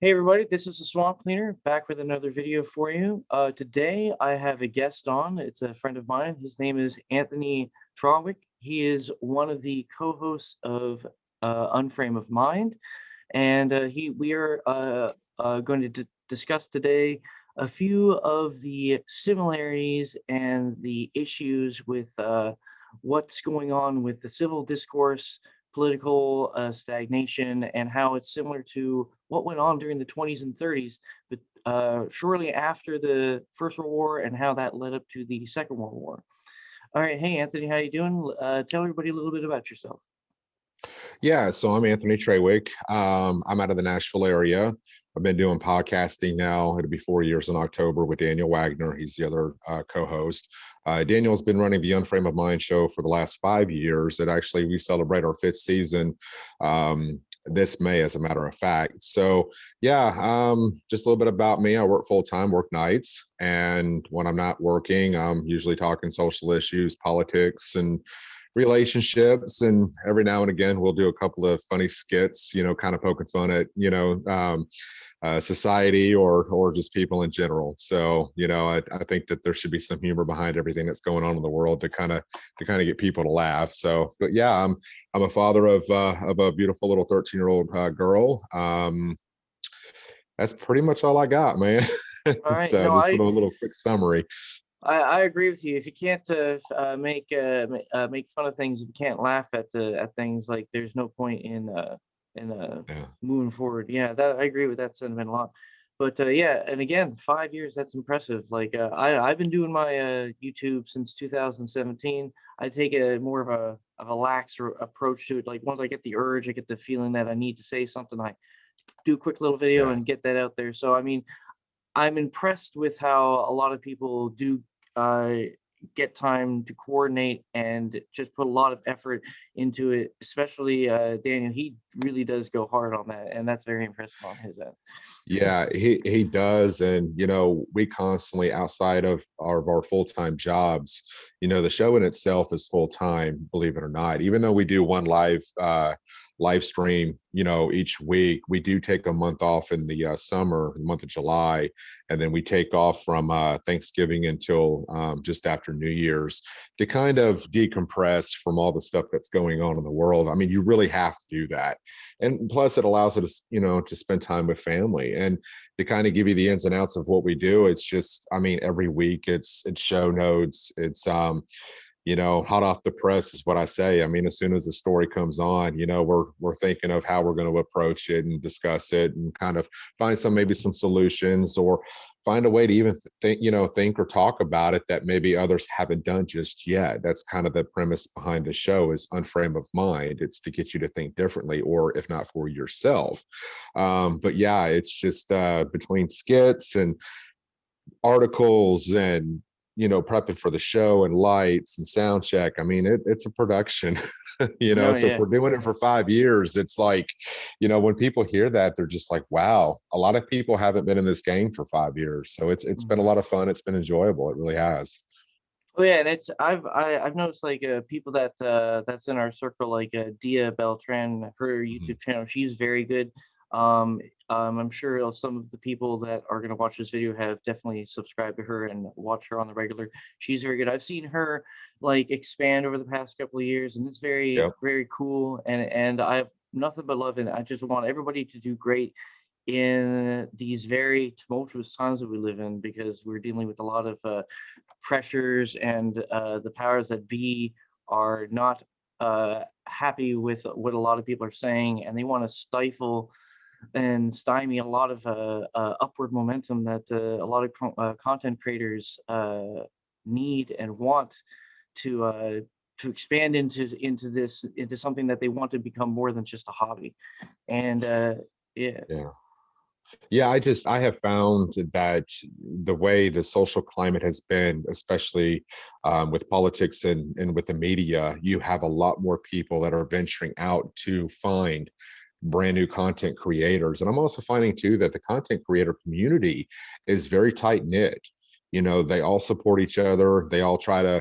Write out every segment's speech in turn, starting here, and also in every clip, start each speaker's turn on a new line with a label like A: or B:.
A: Hey everybody, this is the Swamp Cleaner back with another video for you. Today I have a guest on. It's a friend of mine. His name is Anthony Trawick. He is one of the co-hosts of Unframe of Mind, and we are going to discuss today a few of the similarities and the issues with what's going on with the civil discourse, political stagnation, and how it's similar to what went on during the 20s and 30s, but shortly after the First World War, and how that led up to the Second World War. All right, hey Anthony, how you doing? Tell everybody a little bit about yourself.
B: Yeah, so I'm Anthony Trawick. I'm out of the Nashville area. I've been doing podcasting now. It'll be 4 years in October with Daniel Wagner. He's the other co-host. Daniel's been running the Unframe of Mind show for the last 5 years. And actually, we celebrate our fifth season this May, as a matter of fact. So, yeah, just a little bit about me. I work full time, work nights, and when I'm not working, I'm usually talking social issues, politics, and relationships, and every now and again we'll do a couple of funny skits, kind of poking fun at society or just people in general. So I think that there should be some humor behind everything that's going on in the world to kind of get people to laugh. So, but yeah, I'm a father of a beautiful little 13-year-old girl. That's pretty much all I got, man.
A: All right,
B: So
A: no,
B: just a little quick summary.
A: I agree with you. If you can't make fun of things, if you can't laugh at things, like there's no point in
B: Yeah.
A: moving forward. Yeah, that I agree with that sentiment a lot. But yeah, and again, 5 years, that's impressive. Like I've been doing my YouTube since 2017. I take a more of a lax approach to it. Like once I get the urge, I get the feeling that I need to say something, I do a quick little video
B: Yeah.
A: and get that out there. So I mean, I'm impressed with how a lot of people do uh, get time to coordinate and just put a lot of effort into it. Especially Daniel, he really does go hard on that, and that's very impressive on his end.
B: Yeah, he does. And we constantly, outside of our full-time jobs, the show in itself is full-time, believe it or not. Even though we do one live stream, each week, we do take a month off in the summer, the month of July, and then we take off from Thanksgiving until just after New Year's to kind of decompress from all the stuff that's going on in the world. I mean, you really have to do that. And plus it allows us, to spend time with family and to kind of give you the ins and outs of what we do. It's just, I mean, every week it's show notes. It's hot off the press is what I say. I mean, as soon as the story comes on, we're thinking of how we're going to approach it and discuss it and kind of find maybe some solutions, or find a way to even think or talk about it that maybe others haven't done just yet. That's kind of the premise behind the show, is Unframe of Mind. It's to get you to think differently, or if not for yourself. But yeah, it's just between skits and articles and prepping for the show and lights and sound check. I mean, it's a production.
A: No,
B: So if
A: yeah.
B: we're doing it for 5 years, it's like, when people hear that, they're just like, wow, a lot of people haven't been in this game for 5 years. So it's been a
A: Mhm.
B: lot of fun. It's been enjoyable. It really has.
A: Oh yeah, and I've noticed like people that's in our circle, like Dia Beltran, her
B: Mhm.
A: YouTube channel, she's very good. I'm sure some of the people that are going to watch this video have definitely subscribed to her and watch her on the regular. She's very good. I've seen her like expand over the past couple of years, and it's very
B: Yep.
A: very cool. And I have nothing but love, and I just want everybody to do great in these very tumultuous times that we live in, because we're dealing with a lot of pressures, and the powers that be are not happy with what a lot of people are saying, and they want to stifle and stymie a lot of upward momentum that a lot of content creators need and want to expand into something that they want to become more than just a hobby. And yeah.
B: Yeah. Yeah, I have found that the way the social climate has been, especially with politics and with the media, you have a lot more people that are venturing out to find brand new content creators. And I'm also finding too that the content creator community is very tight knit. They all support each other. They all try to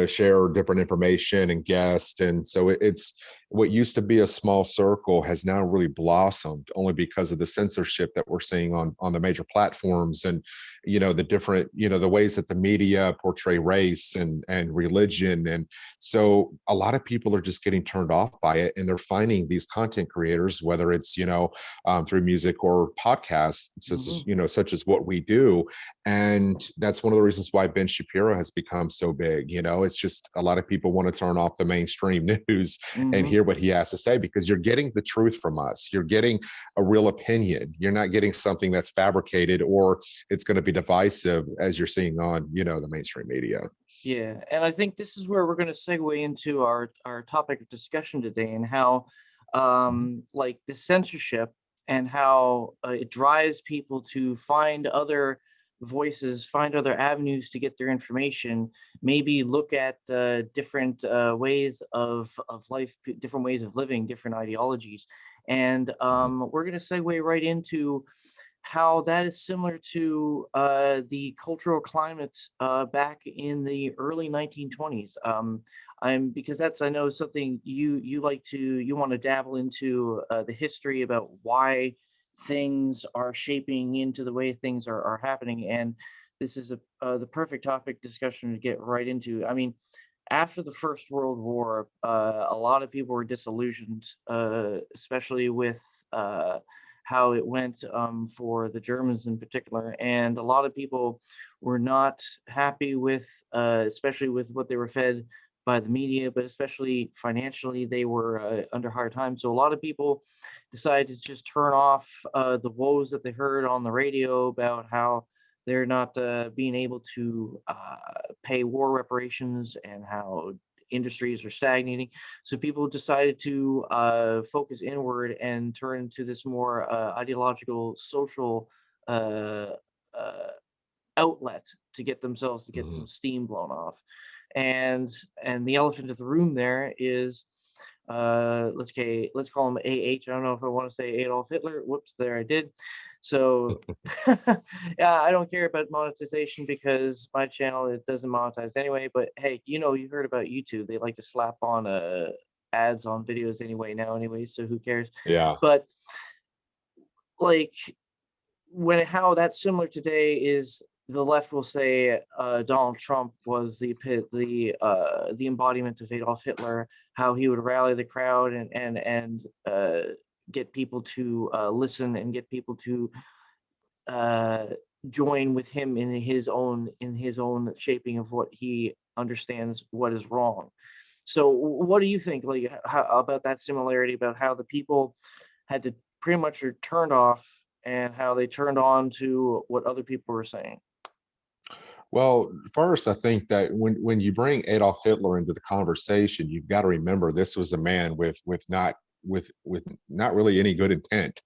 B: share different information and guests. And so it's what used to be a small circle has now really blossomed only because of the censorship that we're seeing on the major platforms, and the different, the ways that the media portray race and religion. And so a lot of people are just getting turned off by it, and they're finding these content creators, whether it's through music or podcasts, such as what we do. And that's one of the reasons why Ben Shapiro has become so big. It's just a lot of people want to turn off the mainstream news and hear what he has to say, because you're getting the truth from us. You're getting a real opinion. You're not getting something that's fabricated or it's going to be divisive, as you're seeing on, the mainstream media.
A: Yeah, and I think this is where we're going to segue into our topic of discussion today, and how like the censorship, and how it drives people to find other voices, find other avenues to get their information, maybe look at different ways of life, different ways of living, different ideologies. And we're going to segue right into how that is similar to the cultural climate back in the early 1920s. Because that's, I know, something you like to, you want to dabble into the history about why things are shaping into the way things are happening. And this is the perfect topic discussion to get right into. I mean, after the First World War, a lot of people were disillusioned, especially with how it went for the Germans in particular. And a lot of people were not happy with, especially with what they were fed by the media, but especially financially, they were under hard times. So a lot of people decided to just turn off the woes that they heard on the radio about how they're not being able to pay war reparations, and how industries are stagnating. So people decided to focus inward and turn into this more ideological, social uh, uh, outlet to get themselves, to get
B: Mhm.
A: some steam blown off. And the elephant in the room there is let's call him AH. I don't know if I want to say Adolf Hitler. Whoops, there I did. So yeah, I don't care about monetization because my channel, it doesn't monetize anyway. But hey, you heard about YouTube. They like to slap on ads on videos anyway now anyway, so who cares?
B: Yeah.
A: But like, how that's similar today is the left will say Donald Trump was the embodiment of Adolf Hitler, how he would rally the crowd and get people to listen, and get people to uh, join with him in his own shaping of what he understands what is wrong. So what do you think, like, about that similarity, about how the people had to pretty much are turned off, and how they turned on to what other people were saying?
B: Well, first, I think that when you bring Adolf Hitler into the conversation, you've got to remember this was a man with not really any good intent.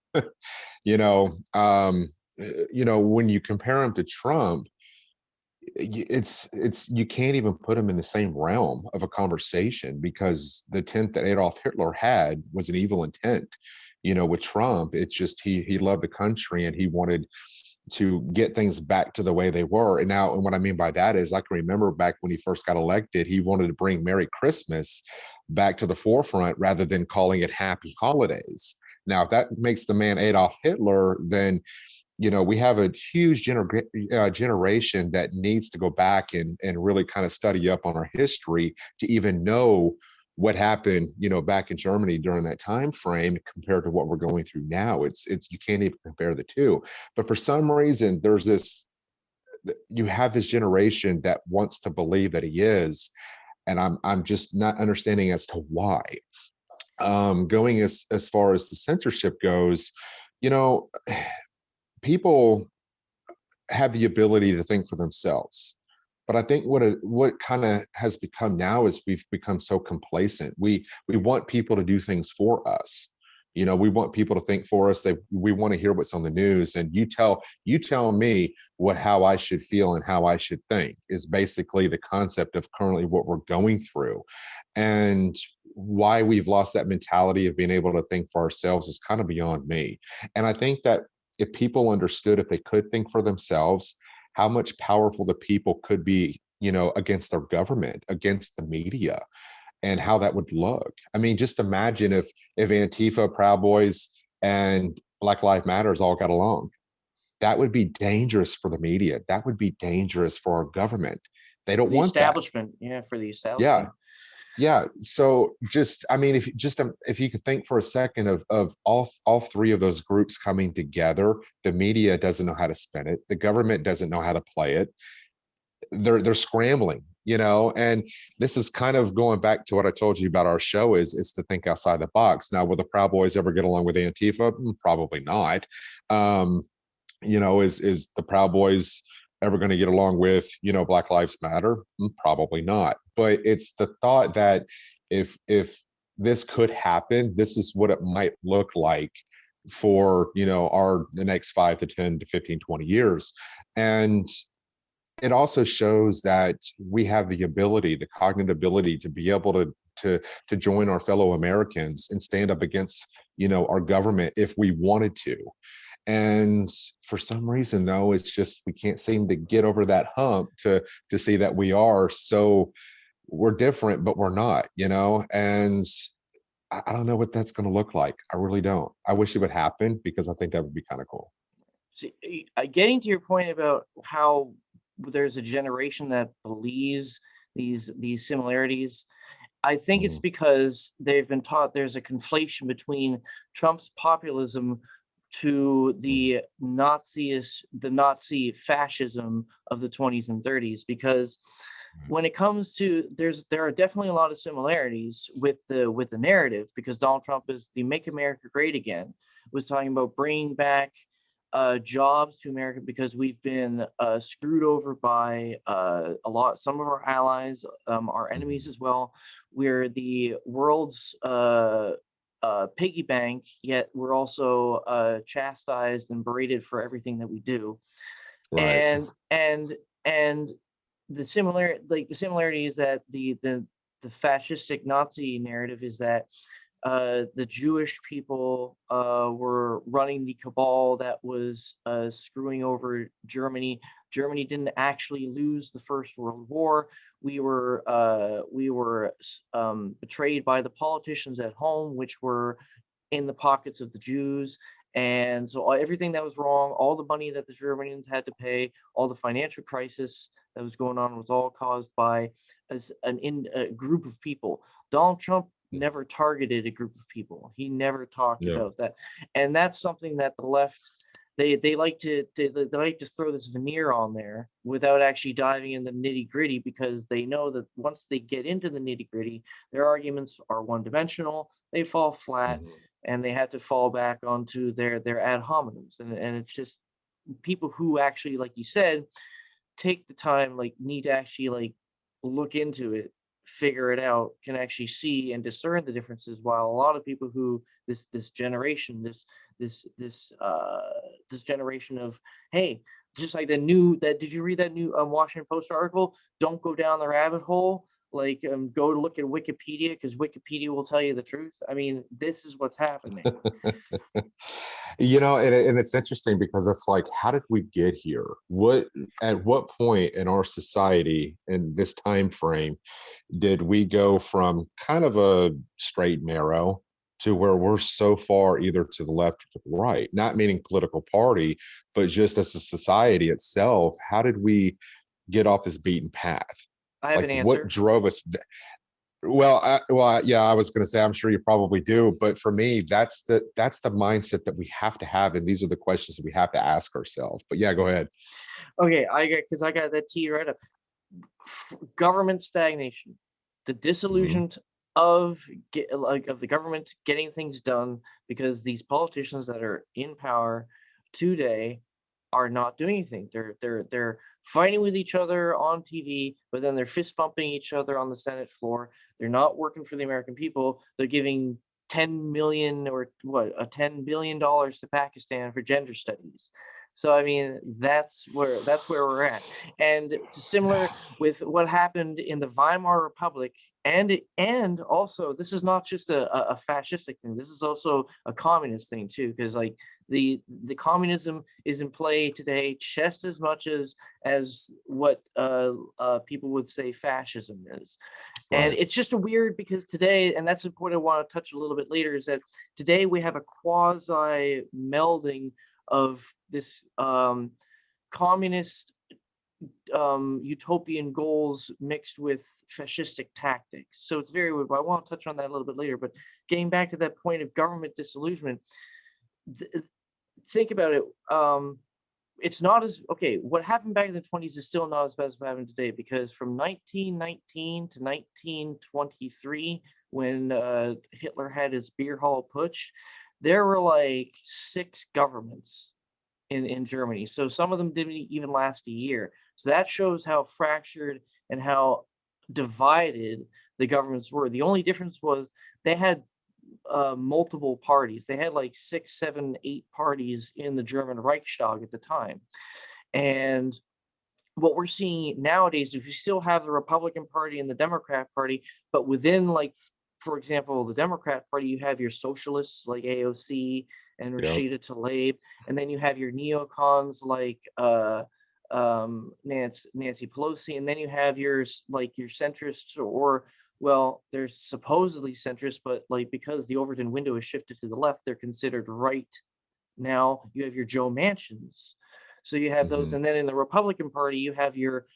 B: you know, um, when you compare him to Trump, it's you can't even put him in the same realm of a conversation, because the intent that Adolf Hitler had was an evil intent. With Trump, it's just he loved the country and he wanted to get things back to the way they were. And what I mean by that is, I can remember back when he first got elected, he wanted to bring Merry Christmas back to the forefront rather than calling it Happy Holidays. Now, if that makes the man Adolf Hitler, then we have a huge generation that needs to go back and really kind of study up on our history to even know what happened, back in Germany during that time frame compared to what we're going through now. It's you can't even compare the two. But for some reason, you have this generation that wants to believe that he is, and I'm just not understanding as to why. Going as far as the censorship goes, you know, people have the ability to think for themselves. But I think what kind of has become now is we've become so complacent. We want people to do things for us. We want people to think for us. We want to hear what's on the news, and you tell me how I should feel and how I should think is basically the concept of currently what we're going through, and why we've lost that mentality of being able to think for ourselves is kind of beyond me. And I think that if people understood, if they could think for themselves, how much powerful the people could be against their government, against the media, and how that would look. I mean, just imagine if Antifa, Proud Boys, and Black Lives Matters all got along. That would be dangerous for the media. That would be dangerous for our government. They don't
A: The
B: want that.
A: establishment, yeah, for the
B: Yeah.
A: establishment.
B: Yeah. So just, I mean, if you could think for a second of all three of those groups coming together, the media doesn't know how to spin it. The government doesn't know how to play it. They're scrambling, and this is kind of going back to what I told you about our show is to think outside the box. Now, will the Proud Boys ever get along with Antifa? Probably not. Is the Proud Boys ever going to get along with, Black Lives Matter? Probably not. But it's the thought that if this could happen, this is what it might look like for, the next 5 to 10 to 15, 20 years. And it also shows that we have the ability, the cognitive ability to be able to join our fellow Americans and stand up against, our government if we wanted to. And for some reason, though, it's just we can't seem to get over that hump to see that we're different, but we're not, and I don't know what that's going to look like. I really don't. I wish it would happen because I think that would be kind of cool.
A: See, getting to your point about how there's a generation that believes these similarities, I think it's
B: Mhm.
A: because they've been taught there's a conflation between Trump's populism to
B: Mhm.
A: the Nazi fascism of the 20s and 30s. Because
B: Right.
A: when it comes to there are definitely a lot of similarities with the narrative, because Donald Trump is the Make America Great Again, was talking about bringing back jobs to America because we've been screwed over by some of our allies, our enemies
B: Mhm.
A: as well. We're the world's piggy bank, yet we're also chastised and berated for everything that we do.
B: Right.
A: And the similarity is that the fascistic Nazi narrative is that the Jewish people were running the cabal that was screwing over Germany. Germany didn't actually lose the First World War. We were betrayed by the politicians at home, which were in the pockets of the Jews. And so everything that was wrong, all the money that the Germans had to pay, all the financial crisis that was going on was all caused by a group of people. Donald Trump
B: Yeah.
A: never targeted a group of people. He never talked
B: Yeah.
A: about that. And that's something that the left, they like to throw this veneer on there without actually diving in the nitty gritty, because they know that once they get into the nitty gritty, their arguments are one dimensional, they fall flat,
B: Mhm.
A: and they have to fall back onto their ad hominems. And it's just people who actually, like you said, take the time, like need to actually like look into it, figure it out, can actually see and discern the differences. While a lot of people who this generation, this generation of, hey, just like the new that did you read that new Washington Post article? Don't go down the rabbit hole. Like go to look at Wikipedia, because Wikipedia will tell you the truth. I mean, this is what's happening.
B: And it's interesting because it's like, how did we get here? At what point in our society in this time frame did we go from kind of a straight and narrow to where we're so far either to the left or to the right? Not meaning political party, but just as a society itself, how did we get off this beaten path?
A: I have
B: Like,
A: an
B: what
A: answer.
B: drove us? Yeah, I was going to say, I'm sure you probably do, but for me, that's the mindset that we have to have, and these are the questions that we have to ask ourselves. But yeah, go ahead.
A: Okay, I got that T right up. Government stagnation, the
B: Mhm.
A: disillusionment of the government getting things done, because these politicians that are in power today are not doing anything. They're fighting with each other on TV, but then they're fist bumping each other on the Senate floor. They're not working for the American people. They're giving 10 million or what, a $10 billion to Pakistan for gender studies. So I mean, that's where we're at, and similar with what happened in the Weimar Republic, and also this is not just a fascistic thing. This is also a communist thing too, because like the communism is in play today just as much as what people would say fascism is. And
B: Right.
A: it's just a weird because today, and that's the point I want to touch a little bit later, is that today we have a quasi melding of this communist utopian goals mixed with fascistic tactics. So it's very weird. But I want to touch on that a little bit later. But getting back to that point of government disillusionment, th- think about it. It's not as okay. What happened back in the 20s is still not as bad as what happened today, because from 1919 to 1923, when Hitler had his beer hall putsch, there were like 6 governments in Germany. So some of them didn't even last a year. So that shows how fractured and how divided the governments were. The only difference was they had multiple parties. They had like 6, 7, 8 parties in the German Reichstag at the time. And what we're seeing nowadays is you still have the Republican Party and the Democrat Party, but within, like, for example, the Democrat Party, you have your socialists like AOC and
B: Yep.
A: Rashida Tlaib, and then you have your neocons like Nancy Pelosi, and then you have yours like your centrists, or well, they're supposedly centrist, but like because the Overton window is shifted to the left, they're considered right now. You have your Joe Manchins. So you have those,
B: Hmm.
A: and then in the Republican Party, you have your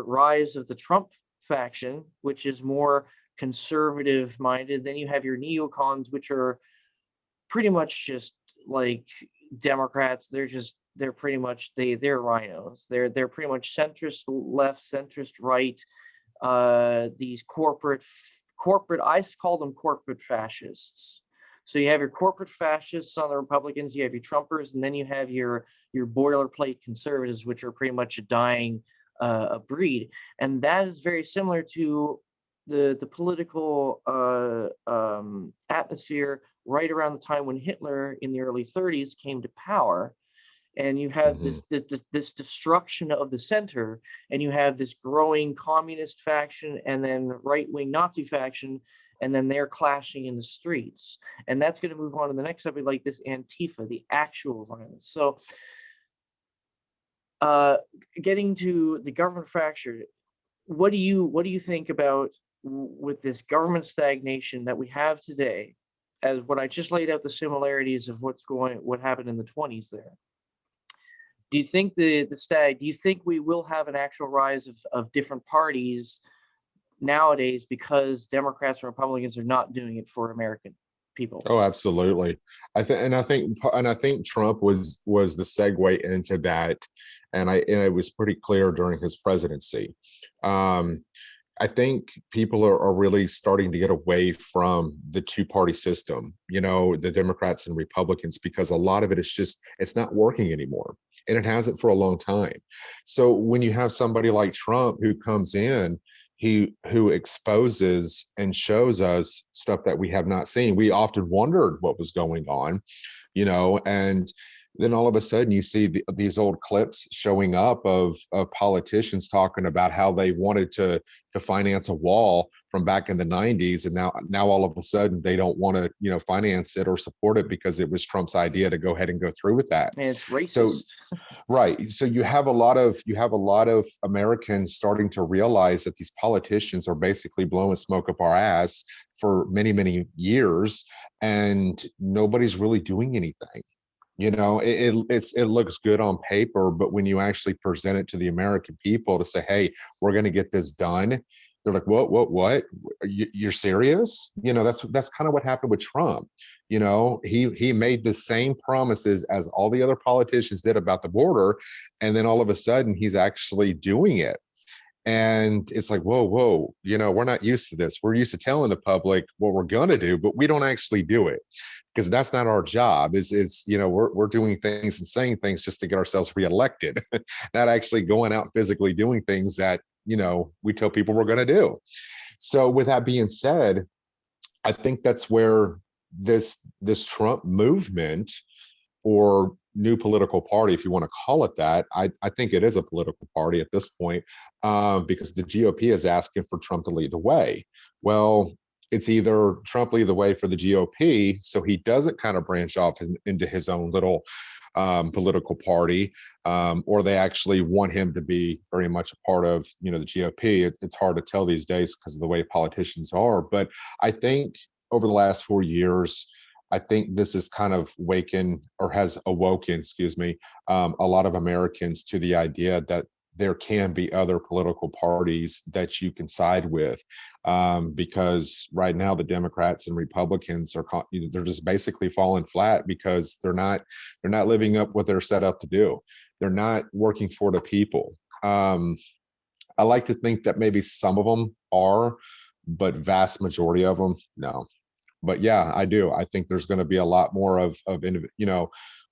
A: rise of the Trump faction, which is more conservative minded. Then you have your neocons, which are pretty much just like Democrats. They're pretty much they're rhinos. They're pretty much centrist left, centrist right. These corporate, I call them corporate fascists. So you have your corporate fascists on the Republicans, you have your Trumpers, and then you have your boilerplate conservatives, which are pretty much a dying breed. And that is very similar to the political atmosphere right around the time when Hitler in the early 30s came to power. And you have
B: Hmm.
A: this destruction of the center, and you have this growing communist faction and then right-wing Nazi faction, and then they're clashing in the streets. And that's going to move on to the next subject, like this Antifa, the actual violence. So uh getting to the government fracture, what do you think about with this government stagnation that we have today, as what I just laid out the similarities of what happened in the 20s there? Do you think do you think we will have an actual rise of different parties nowadays because Democrats and Republicans are not doing it for American people?
B: Oh, absolutely. I think Trump was the segue into that, and it was pretty clear during his presidency. Um, I think people are really starting to get away from the two-party system, the Democrats and Republicans, because a lot of it is just, it's not working anymore. And it hasn't for a long time. So when you have somebody like Trump who comes in, who exposes and shows us stuff that we have not seen. We often wondered what was going on, and then all of a sudden you see these old clips showing up of politicians talking about how they wanted to finance a wall from back in the 90s, and now all of a sudden they don't want to finance it or support it because it was Trump's idea to go ahead and go through with that.
A: And it's
B: So
A: racist.
B: right. So you have a lot of Americans starting to realize that these politicians are basically blowing smoke up our ass for many, many years, and nobody's really doing anything. It looks good on paper, but when you actually present it to the American people to say, "Hey, we're going to get this done," they're like, "What? You're serious?" That's kind of what happened with Trump. He made the same promises as all the other politicians did about the border, and then all of a sudden he's actually doing it. And it's like, whoa, we're not used to this. We're used to telling the public what we're going to do, but we don't actually do it because that's not our job. We're doing things and saying things just to get ourselves reelected, not actually going out physically doing things that, we tell people we're going to do. So with that being said, I think that's where this Trump movement or new political party, if you want to call it that. I think it is a political party at this point, because the GOP is asking for Trump to lead the way. Well, it's either Trump lead the way for the GOP, so he doesn't kind of branch off into his own little political party, or they actually want him to be very much a part of, the GOP. It's hard to tell these days because of the way politicians are. But I think over the last 4 years, I think this is kind of has awoken, excuse me, a lot of Americans to the idea that there can be other political parties that you can side with, because right now the Democrats and Republicans they're just basically falling flat because they're not living up what they're set out to do. They're not working for the people. I like to think that maybe some of them are, but vast majority of them, no. But yeah, I do. I think there's going to be a lot more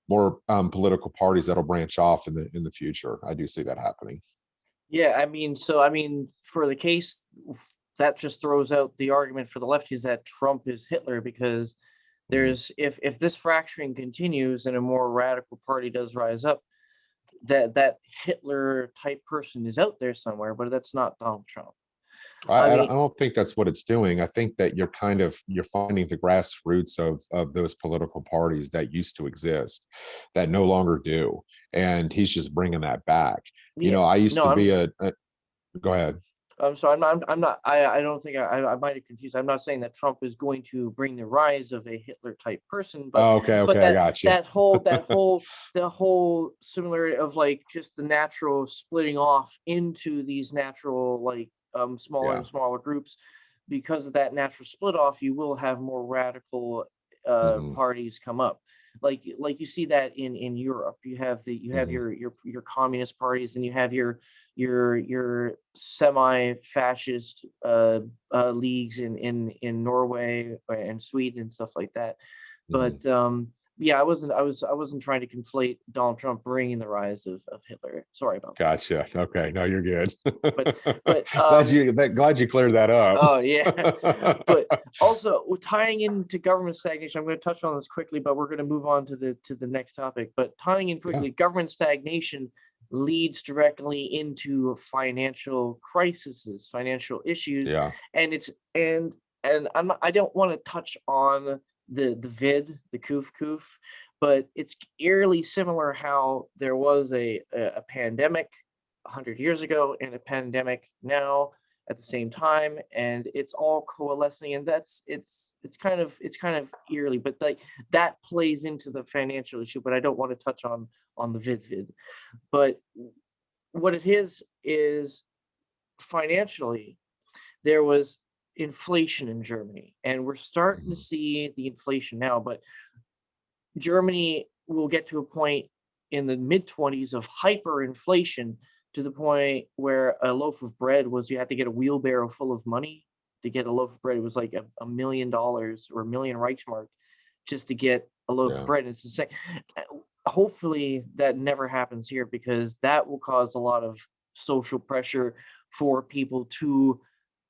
B: more political parties that'll branch off in the future. I do see that happening.
A: Yeah, for the case that just throws out the argument for the lefties that Trump is Hitler, because
B: Mhm.
A: there's if this fracturing continues and a more radical party does rise up, that Hitler type person is out there somewhere, but that's not Donald Trump. I
B: I
A: mean,
B: don't think that's what it's doing. I think that you're finding the grassroots of those political parties that used to exist that no longer do, and he's just bringing that back.
A: yeah,
B: I used
A: no,
B: to be a go ahead.
A: so I'm not, I don't think I might have confused. I'm not saying that Trump is going to bring the rise of a Hitler type person, but
B: Oh, okay,
A: but
B: okay, I
A: that
B: got you.
A: that whole that whole the whole similarity of like just the natural splitting off into these natural like smaller
B: Yeah.
A: and smaller groups. Because of that natural split off, you will have more radical
B: Hmm.
A: parties come up. Like you see that in Europe. You have
B: Hmm.
A: your communist parties, and you have your semi-fascist leagues in Norway and Sweden and stuff like that.
B: Hmm.
A: But yeah, I wasn't trying to conflate Donald Trump bringing the rise of Hitler. Sorry about that.
B: Gotcha. Okay, no, you're good.
A: But but
B: Glad you cleared that up.
A: oh yeah, but also tying into government stagnation, I'm going to touch on this quickly, but we're going to move on to the next topic. But tying in
B: Yeah,
A: quickly, government stagnation leads directly into financial crises, financial issues,
B: yeah.
A: and I don't want to touch on the koof, but it's eerily similar how there was a pandemic 100 years ago and a pandemic now at the same time, and it's all coalescing, and it's kind of eerily, but like that plays into the financial issue, but I don't want to touch on the vid. But what it is financially, there was inflation in Germany, and we're starting to
B: Mhm.
A: see the inflation now, but Germany will get to a point in the mid 20s of hyperinflation, to the point where a loaf of bread was, you had to get a wheelbarrow full of money to get a loaf of bread. It was like $1 million or a million Reichsmark just to get a loaf of
B: Yeah.
A: bread. And it's the same. Hopefully that never happens here, because that will cause a lot of social pressure for people to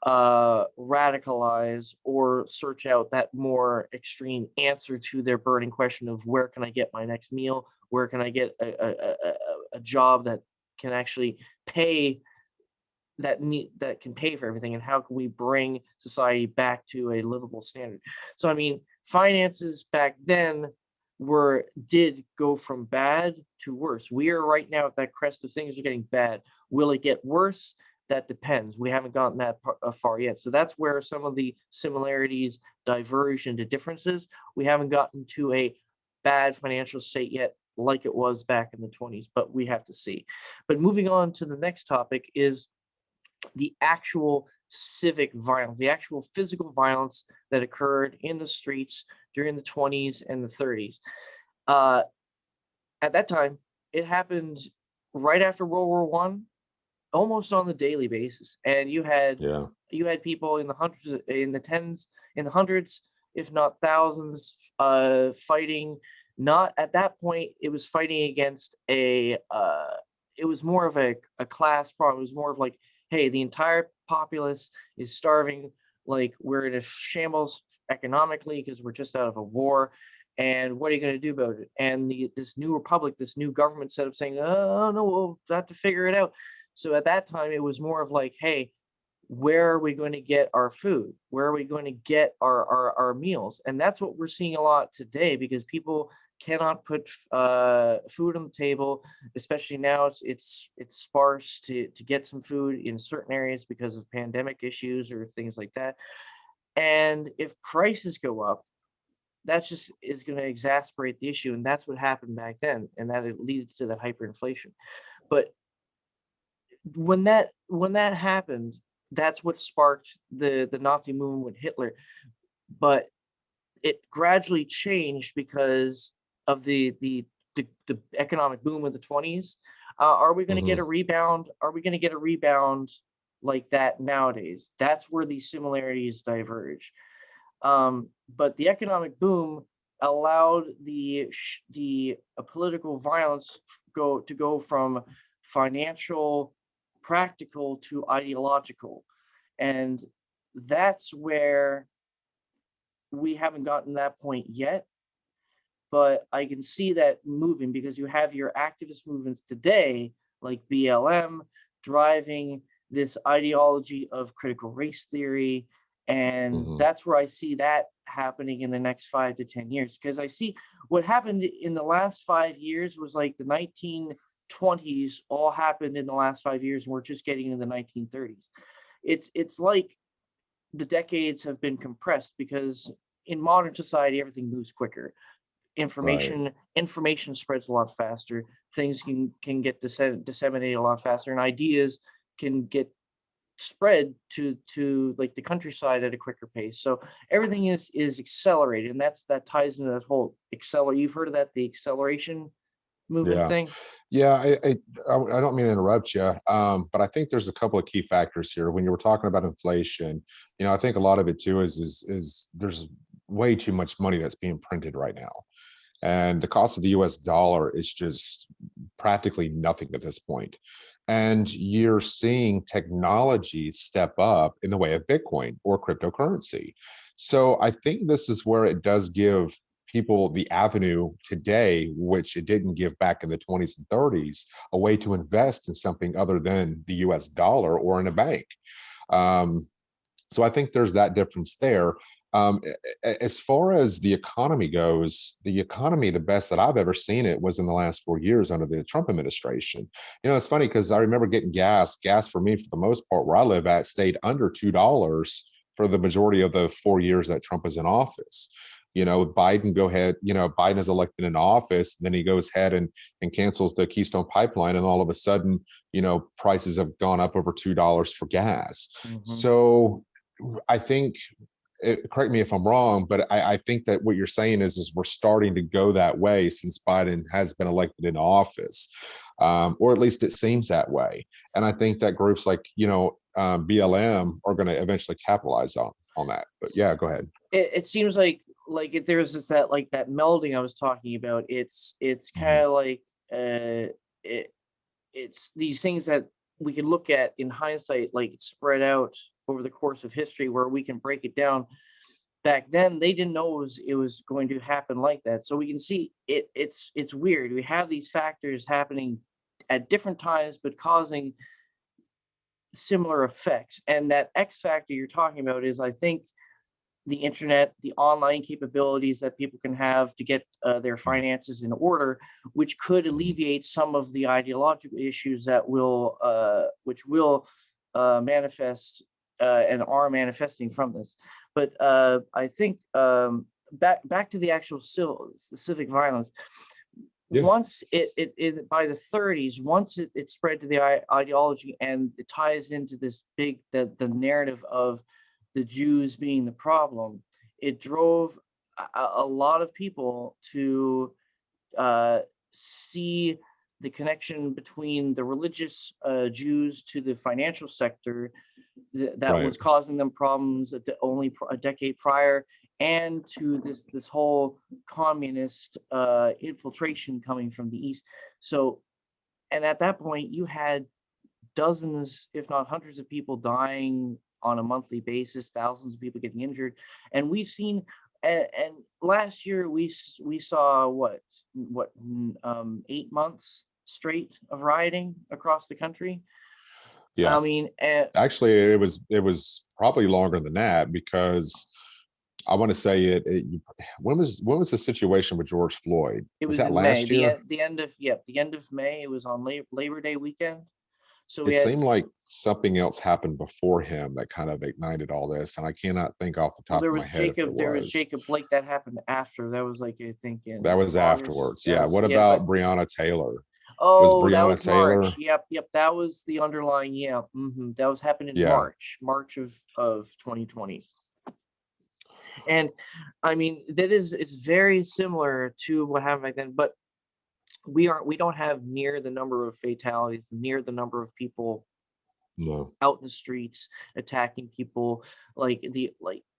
A: radicalize or search out that more extreme answer to their burning question of where can I get my next meal? Where can I get a job that can actually pay that can pay for everything, and how can we bring society back to a livable standard? So finances back then did go from bad to worse. We are right now at that crest of things are getting bad. Will it get worse? That depends. We haven't gotten that far yet. So that's where some of the similarities diverge into differences. We haven't gotten to a bad financial state yet like it was back in the 20s, but we have to see. But moving on to the next topic is the actual civic violence, the actual physical violence that occurred in the streets during the 20s and the 30s. Uh, at that time, it happened right after World War One, almost on the daily basis, and
B: Yeah.
A: you had people in the hundreds, in the tens, in the hundreds, if not thousands, fighting. Not at that point, it was fighting against it was more of a class problem. It was more of like, hey, the entire populace is starving. Like we're in a shambles economically because we're just out of a war, And what are you going to do about it? And this new republic, this new government set up saying, oh no, we'll have to figure it out. So at that time, it was more of like, hey, where are we going to get our food? Where are we going to get our meals? And that's what we're seeing a lot today, because people cannot put food on the table, especially now. It's sparse to get some food in certain areas because of pandemic issues or things like that. And if prices go up, that just is going to exacerbate the issue, and that's what happened back then, and that it leads to that hyperinflation. But when that happened, that's what sparked the Nazi movement with Hitler. But it gradually changed because of the economic boom of the 20s. Are we going to get
B: Hmm.
A: a rebound? Are we going to get a rebound like that nowadays? That's where these similarities diverge. But the economic boom allowed the political violence go from financial, practical to ideological, and that's where we haven't gotten that point yet. But I can see that moving, because you have your activist movements today, like BLM, driving this ideology of critical race theory. And
B: Hmm.
A: that's where I see that happening in the next 5 to 10 years. Because I see what happened in the last 5 years was like the 1920s all happened in the last 5 years, and we're just getting into the 1930s. It's like the decades have been compressed, because in modern society everything moves quicker.
B: Right.
A: Information spreads a lot faster. Things can get disseminated a lot faster, and ideas can get spread to like the countryside at a quicker pace. So everything is accelerated, and that ties into that whole accelerate. You've heard of that, the acceleration movement
B: Yeah.
A: thing.
B: Yeah, I don't mean to interrupt you, but I think there's a couple of key factors here. When you were talking about inflation, I think a lot of it too is there's way too much money that's being printed right now, and the cost of the U.S. dollar is just practically nothing at this point. And you're seeing technology step up in the way of Bitcoin or cryptocurrency. So I think this is where it does give people the avenue today, which it didn't give back in the 20s and 30s, a way to invest in something other than the US dollar or in a bank. Um, so I think there's that difference there. As far as the economy goes, the economy, the best that I've ever seen it was in the last 4 years under the Trump administration. It's funny because I remember getting gas. Gas for me, for the most part, where I live at, stayed under $2 for the majority of the 4 years that Trump was in office. Biden is elected in office, then he goes ahead and cancels the Keystone Pipeline, and all of a sudden, prices have gone up over $2 for gas.
A: Hmm.
B: So I think, correct me if I'm wrong, but I think that what you're saying is we're starting to go that way since Biden has been elected into office, or at least it seems that way. And I think that groups like BLM are going to eventually capitalize on that. But yeah, go ahead.
A: It seems like if there's this that melding I was talking about. It's kind
B: Mhm.
A: of like it, it's these things that we can look at in hindsight, like it's spread out over the course of history, where we can break it down. Back then they didn't know it was going to happen like that, so we can see it's weird. We have these factors happening at different times but causing similar effects. And that X factor you're talking about is, I think, the internet, the online capabilities that people can have to get their finances in order, which could
B: Mhm.
A: alleviate some of the ideological issues that which will manifest and are manifesting from this. But I think back to the actual civic violence.
B: Yeah.
A: Once it by the 30s, once it spread to the ideology, and it ties into this big the narrative of the Jews being the problem, it drove a lot of people to uh, see the connection between the religious Jews to the financial sector that
B: Right.
A: was causing them problems only a decade prior, and to this whole communist infiltration coming from the east. So, and at that point, you had dozens, if not hundreds of people dying on a monthly basis, thousands of people getting injured. And we've seen and last year we saw what 8 months straight of rioting across the country.
B: Yeah.
A: I mean,
B: Actually, it was probably longer than that because I want to say when was the situation with George Floyd?
A: it
B: Was
A: was
B: that
A: in May,
B: last year?
A: the end of the end of May. It was on Labor Day weekend. So we
B: It
A: had,
B: seemed like something else happened before him that kind of ignited all this, and I cannot think off the
A: well,
B: top of my head if it
A: There was
B: was.
A: Jacob Blake that happened after. That was like, I think
B: That
A: in
B: was
A: August.
B: afterwards.
A: That
B: Yeah.
A: was,
B: What
A: yeah, but
B: about Breonna Taylor? Was
A: oh, that
B: Breonna
A: was March.
B: Taylor?
A: Yep, yep. That was the underlying. Yeah, that was happening in
B: Yeah.
A: March of 2020. And I mean, it's very similar to what happened back then, but we don't have near the number of fatalities, near the number of people
B: No.
A: out in the streets attacking people. Like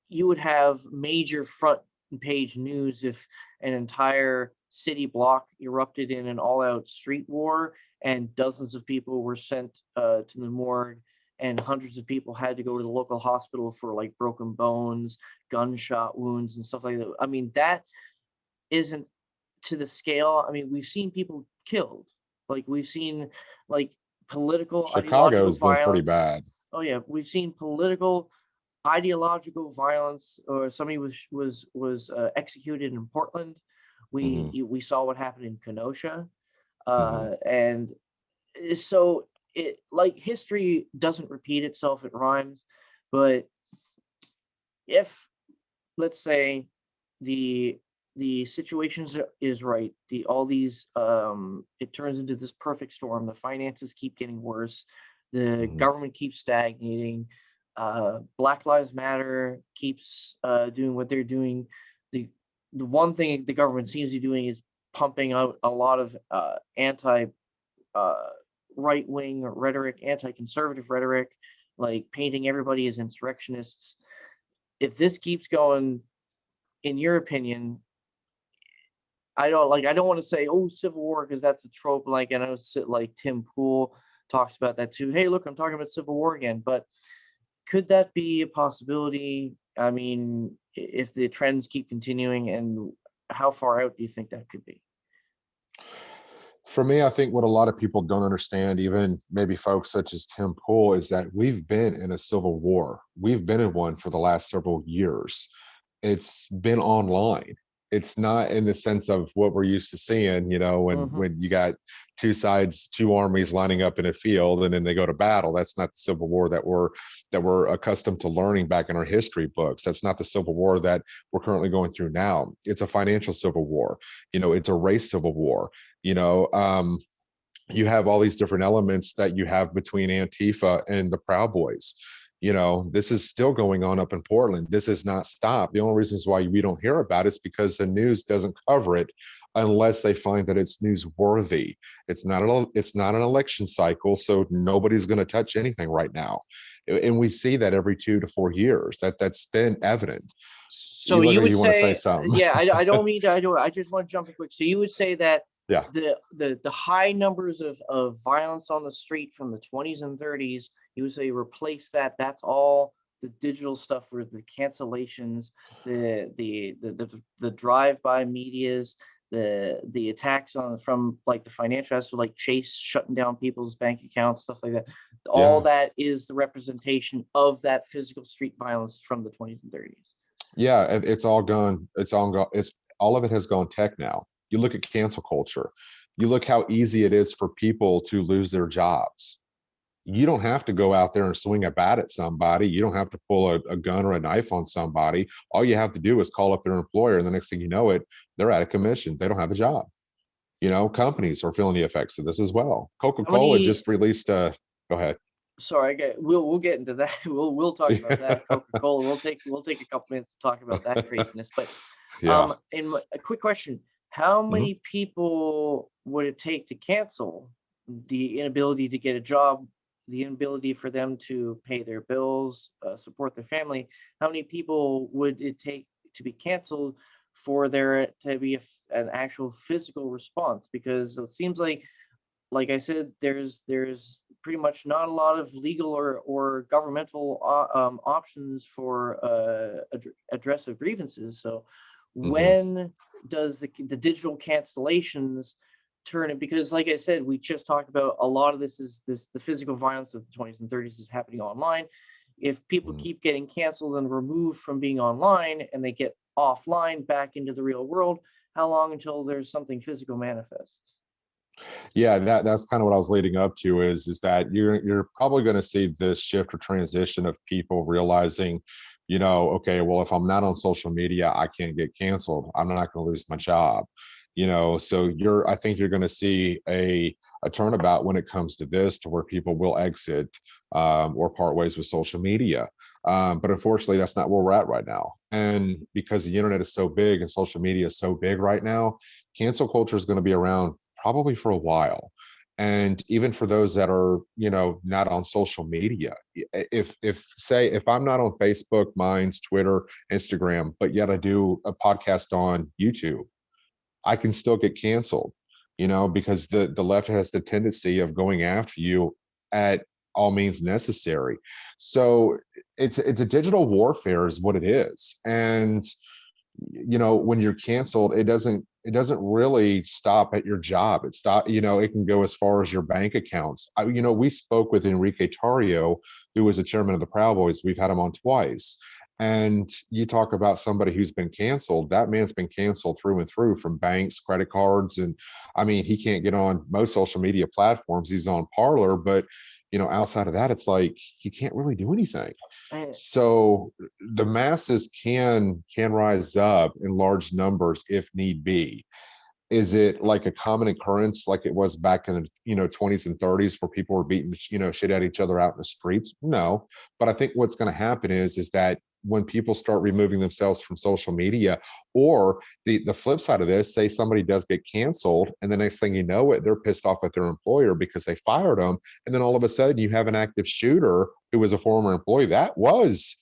A: you would have major front page news if an entire city block erupted in an all-out street war and dozens of people were sent to the morgue, and hundreds of people had to go to the local hospital for like broken bones, gunshot wounds, and stuff like that. I mean, that isn't to the scale. I mean, we've seen people killed. Like we've seen like political ideological
B: Chicago's been pretty
A: violence.
B: bad.
A: Oh yeah, we've seen political ideological violence, or somebody was executed in Portland.
B: Hmm.
A: We saw what happened in Kenosha,
B: Hmm.
A: and so it, like, history doesn't repeat itself; it rhymes. But if, let's say, the situation is right, the all these it turns into this perfect storm. The finances keep getting worse, the
B: Hmm.
A: government keeps stagnating, Black Lives Matter keeps doing what they're doing. The one thing the government seems to be doing is pumping out a lot of anti uh, right wing rhetoric, anti conservative rhetoric, like painting everybody as insurrectionists. If this keeps going, in your opinion, I don't want to say, oh, civil war, because that's a trope. Like, and I know like Tim Pool talks about that too. Hey, look, I'm talking about civil war again. But could that be a possibility? I mean, if the trends keep continuing, and how far out do you think that could be?
B: For me, I think what a lot of people don't understand, even maybe folks such as Tim Pool, is that we've been in a civil war. We've been in one for the last several years. It's been online. It's not in the sense of what we're used to seeing,
A: Hmm.
B: when you got two sides, two armies lining up in a field and then they go to battle. That's not the civil war that we're accustomed to learning back in our history books. That's not the civil war that we're currently going through now. It's a financial civil war. It's a race civil war. you know um you have all these different elements that you have between Antifa and the Proud Boys. This is still going on up in Portland. This has not stopped. The only reasons why we don't hear about it is because the news doesn't cover it unless they find that it's newsworthy. It's not an election cycle, so nobody's going to touch anything right now. And we see that every 2 to 4 years. That's been evident.
A: So
B: You look
A: you
B: like
A: would
B: you want to say
A: say,
B: something.
A: yeah, I don't mean to, I just want to jump in quick. So you would say that
B: Yeah.
A: the high numbers of violence on the street from the 20s and 30s, you would say replace that. That's all the digital stuff, where the cancellations, the drive-by medias, the attacks on from like the financial aspect, like Chase shutting down people's bank accounts, stuff like that. All
B: Yeah.
A: that is the representation of that physical street violence from the 20s and 30s.
B: Yeah, it's all gone. It's all of it has gone tech now. You look at cancel culture. You look how easy it is for people to lose their jobs. You don't have to go out there and swing a bat at somebody. You don't have to pull a gun or a knife on somebody. All you have to do is call up their employer, and the next thing you know, they're out of commission. They don't have a job. Companies are feeling the effects of this as well.
A: How
B: Coca-Cola
A: many?
B: just released a. Go ahead.
A: Sorry, we'll get into that. We'll talk about that. Coca-Cola. We'll take a couple minutes to talk about that craziness. But
B: Yeah.
A: a quick question: how
B: Mhm.
A: many people would it take to cancel? The inability to get a job, the inability for them to pay their bills, support their family. How many people would it take to be canceled for there to be an actual physical response? Because it seems like like I said, there's pretty much not a lot of legal or governmental options for address of grievances. So
B: Hmm.
A: when does the digital cancellations turn it? Because like I said, we just talked about a lot of this is the physical violence of the 20s and 30s is happening online. If people
B: Hmm.
A: keep getting canceled and removed from being online and they get offline back into the real world, how long until there's something physical manifests?
B: Yeah, that's kind of what I was leading up to is that you're probably going to see this shift or transition of people realizing, okay, well, if I'm not on social media, I can't get canceled. I'm not going to lose my job. So I think you're going to see a turnabout when it comes to this, to where people will exit or part ways with social media. But unfortunately, that's not where we're at right now. And because the internet is so big and social media is so big right now, cancel culture is going to be around probably for a while. And even for those that are, not on social media, if I'm not on Facebook, Minds, Twitter, Instagram, but yet I do a podcast on YouTube, I can still get canceled, because the left has the tendency of going after you at all means necessary. So it's a digital warfare is what it is. And when you're canceled, it doesn't really stop at your job. It can go as far as your bank accounts. We spoke with Enrique Tarrio, who was the chairman of the Proud Boys. We've had him on twice. And you talk about somebody who's been canceled. That man's been canceled through and through, from banks, credit cards. And I mean, he can't get on most social media platforms. He's on Parlor, but outside of that, it's like he can't really do anything.
A: I,
B: So the masses can rise up in large numbers if need be. Is it like a common occurrence like it was back in the 20s and 30s, where people were beating shit at each other out in the streets? No. But I think what's going to happen is that when people start removing themselves from social media, or the flip side of this, say somebody does get canceled, and the next thing you know it, they're pissed off at their employer because they fired them, and then all of a sudden you have an active shooter who was a former employee that was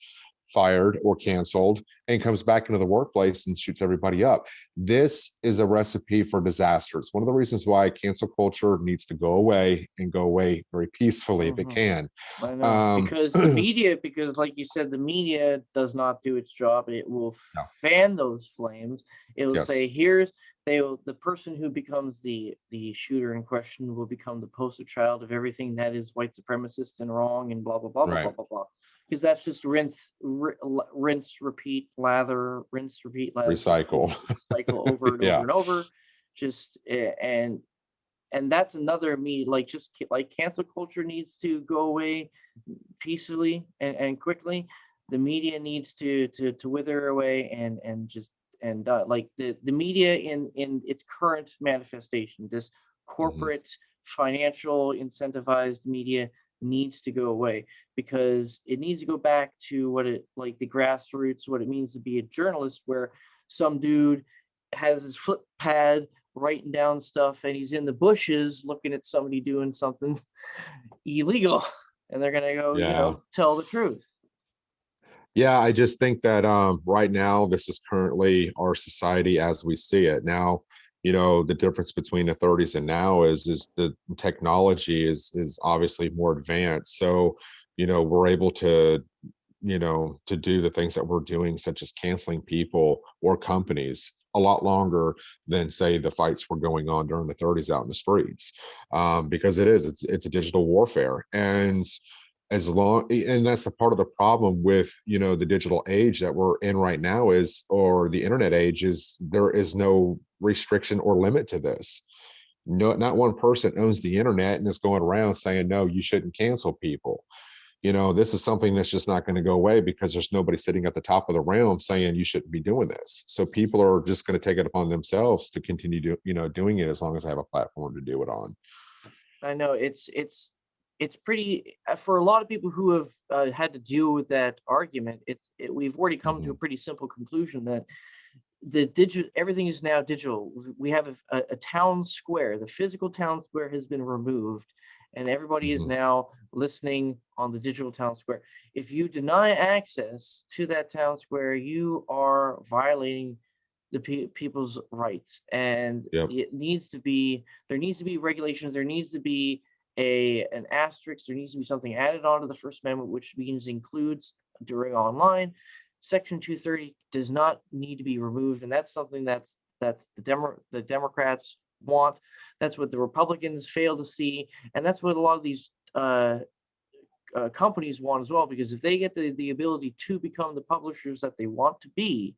B: fired or canceled, and comes back into the workplace and shoots everybody up. This is a recipe for disaster. It's one of the reasons why cancel culture needs to go away, and go away very peacefully if it
A: mhm.
B: can.
A: I know,
B: Um,
A: because the media, because like you said, the media does not do its job. It will
B: no,
A: fan those flames. It will say,
B: yes,
A: "Here's the person who becomes the shooter in question will become the poster child of everything that is white supremacist and wrong and blah blah blah blah blah
B: right,
A: blah blah." Because that's just rinse, repeat, lather, rinse, repeat, lather. Just
B: recycle.
A: cycle over and over
B: Yeah.
A: and over. Just and that's another me, like just like cancel culture needs to go away peacefully and quickly. The media needs to wither away and just and like the media in its current manifestation, this
B: Hmm.
A: corporate financial incentivized media needs to go away, because it needs to go back to what it, like the grassroots, what it means to be a journalist, where some dude has his flip pad writing down stuff and he's in the bushes looking at somebody doing something illegal, and they're gonna go,
B: Yeah.
A: tell the truth.
B: Yeah, I just think that right now, this is currently our society as we see it. Now, the difference between the 30s and now is the technology is obviously more advanced. So, we're able to do the things that we're doing, such as canceling people or companies, a lot longer than, say, the fights were going on during the 30s out in the streets. Because it's a digital warfare. And that's a part of the problem with the digital age that we're in right now, or the internet age, is there is no restriction or limit to this. No, not one person owns the internet and is going around saying, no, you shouldn't cancel people. This is something that's just not going to go away, because there's nobody sitting at the top of the realm saying you shouldn't be doing this. So people are just going to take it upon themselves to continue doing it, as long as they have a platform to do it on.
A: I know it's pretty, for a lot of people who have had to deal with that argument. We've already come to a
B: Hmm.
A: pretty simple conclusion that the digital everything is now digital. We have a town square. The physical town square has been removed, and everybody is
B: Hmm.
A: now listening on the digital town square. If you deny access to that town square, you are violating people's rights, and
B: Yep.
A: there needs to be regulations. There needs to be an asterisk. There needs to be something added onto the First Amendment, which means includes during online. Section 230 does not need to be removed, and that's something that's the Democrats want. That's what the Republicans fail to see, and that's what a lot of these companies want as well. Because if they get the ability to become the publishers that they want to be,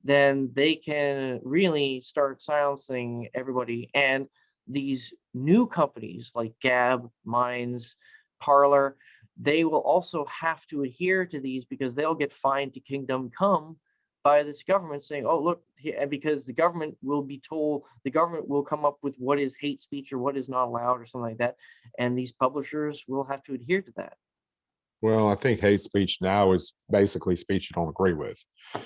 A: then they can really start silencing everybody. And these new companies like Gab, Minds, Parlor, they will also have to adhere to these, because they'll get fined to kingdom come by this government, saying, oh, look, and because the government will be told, the government will come up with what is hate speech or what is not allowed or something like that. And these publishers will have to adhere to that.
B: Well, I think hate speech now is basically speech you don't agree with.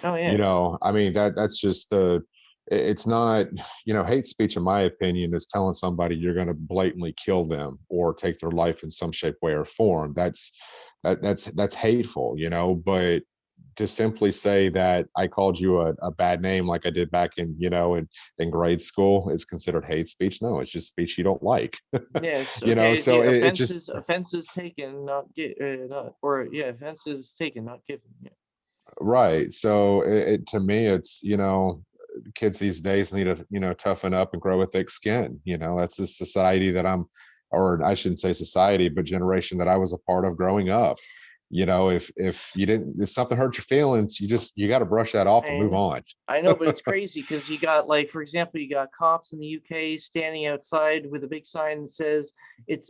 A: Oh, yeah.
B: I mean, that's just it's not, hate speech, in my opinion, is telling somebody you're going to blatantly kill them or take their life in some shape, way, or form. That's hateful, but to simply say that I called you a bad name like I did back in grade school is considered hate speech. No, it's just speech you don't like.
A: Yeah, it's okay.
B: So
A: Yeah,
B: it just
A: offenses taken, not get, not, or yeah, offenses taken, not given. Yeah.
B: right. So to me, it's kids these days need to toughen up and grow a thick skin. That's the society that or I shouldn't say society, but generation that I was a part of growing up. If something hurt your feelings, you got to brush that off and move
A: And
B: on.
A: I know, but it's crazy because you got, like, for example, you got cops in the UK standing outside with a big sign that says it's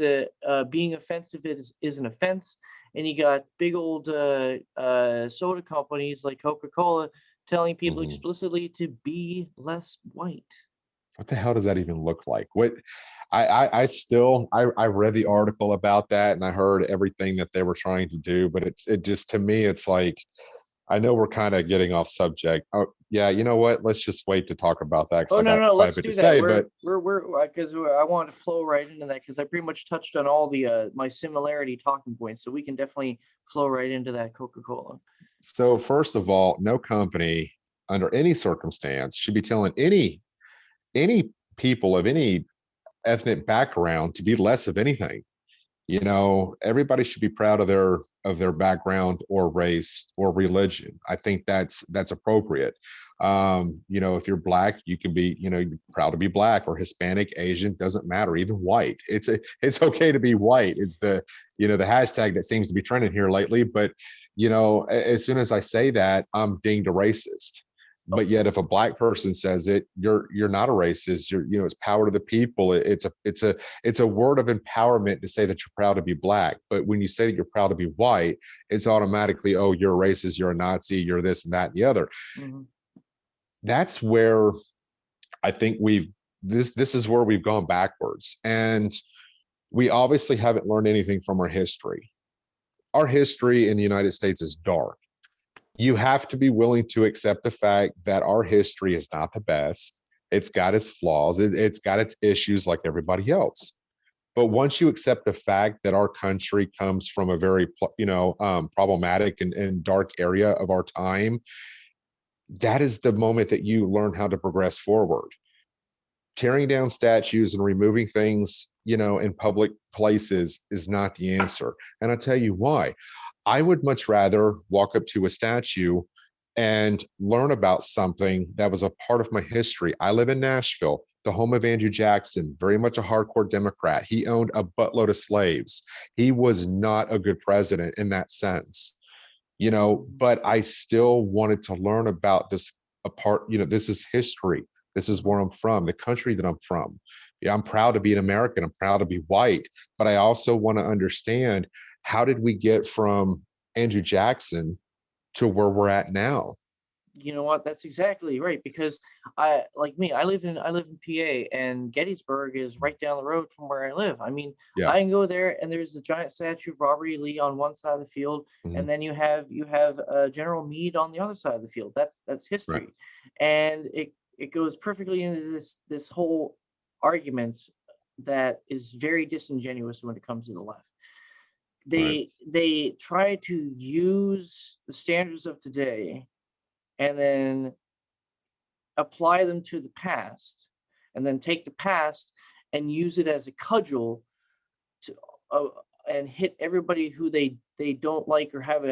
A: being offensive is an offense, and you got big old soda companies like Coca-Cola telling people
B: Mhm.
A: explicitly to be less white.
B: What the hell does that even look like? What I read the article about that and I heard everything that they were trying to do, but it just, to me, it's like, I know we're kind of getting off subject. Oh yeah, you know what? Let's just wait to talk about that because
A: Oh,
B: I
A: no,
B: got
A: no,
B: quite a
A: let's
B: bit to
A: do that.
B: say. But
A: We're because I wanted to flow right into that because I pretty much touched on all the my similarity talking points, so we can definitely flow right into that Coca-Cola.
B: so first of all, no company under any circumstance should be telling any people of any ethnic background to be less of anything. Everybody should be proud of their background or race or religion. I think that's appropriate. If you're black, you can be, proud to be black, or Hispanic, Asian, doesn't matter, even white. It's okay to be white. It's the hashtag that seems to be trending here lately. But as soon as I say that, I'm dinged a racist. But yet, if a black person says it, you're not a racist. It's power to the people. It's a word of empowerment to say that you're proud to be black. But when you say that you're proud to be white, it's automatically, oh, you're a racist, you're a Nazi, you're this and that and the other.
A: Mhm.
B: That's where I think this is where we've gone backwards. And we obviously haven't learned anything from our history. Our history in the United States is dark. You have to be willing to accept the fact that our history is not the best. It's got its flaws, it's got its issues like everybody else. But once you accept the fact that our country comes from a very problematic and dark area of our time, that is the moment that you learn how to progress forward. Tearing down statues and removing things in public places is not the answer, and I'll tell you why. I would much rather walk up to a statue and learn about something that was a part of my history. I live in Nashville, the home of Andrew Jackson, very much a hardcore Democrat. He owned a buttload of slaves. He was not a good president in that sense, but I still wanted to learn about this apart. This is history. This is where I'm from, the country that I'm from. Yeah, I'm proud to be an American. I'm proud to be white, but I also want to understand, how did we get from Andrew Jackson to where we're at now?
A: You know what? That's exactly right. Because I live in PA, and Gettysburg is right down the road from where I live. I mean,
B: Yeah.
A: I can go there, and there's the giant statue of Robert E. Lee on one side of the field,
B: Mhm.
A: and then you have General Meade on the other side of the field. That's
B: Right.
A: history, and it goes perfectly into this whole argument that is very disingenuous when it comes to the left.
B: Right.
A: They try to use the standards of today, and then apply them to the past, and then take the past and use it as a cudgel to and hit everybody who they don't like or have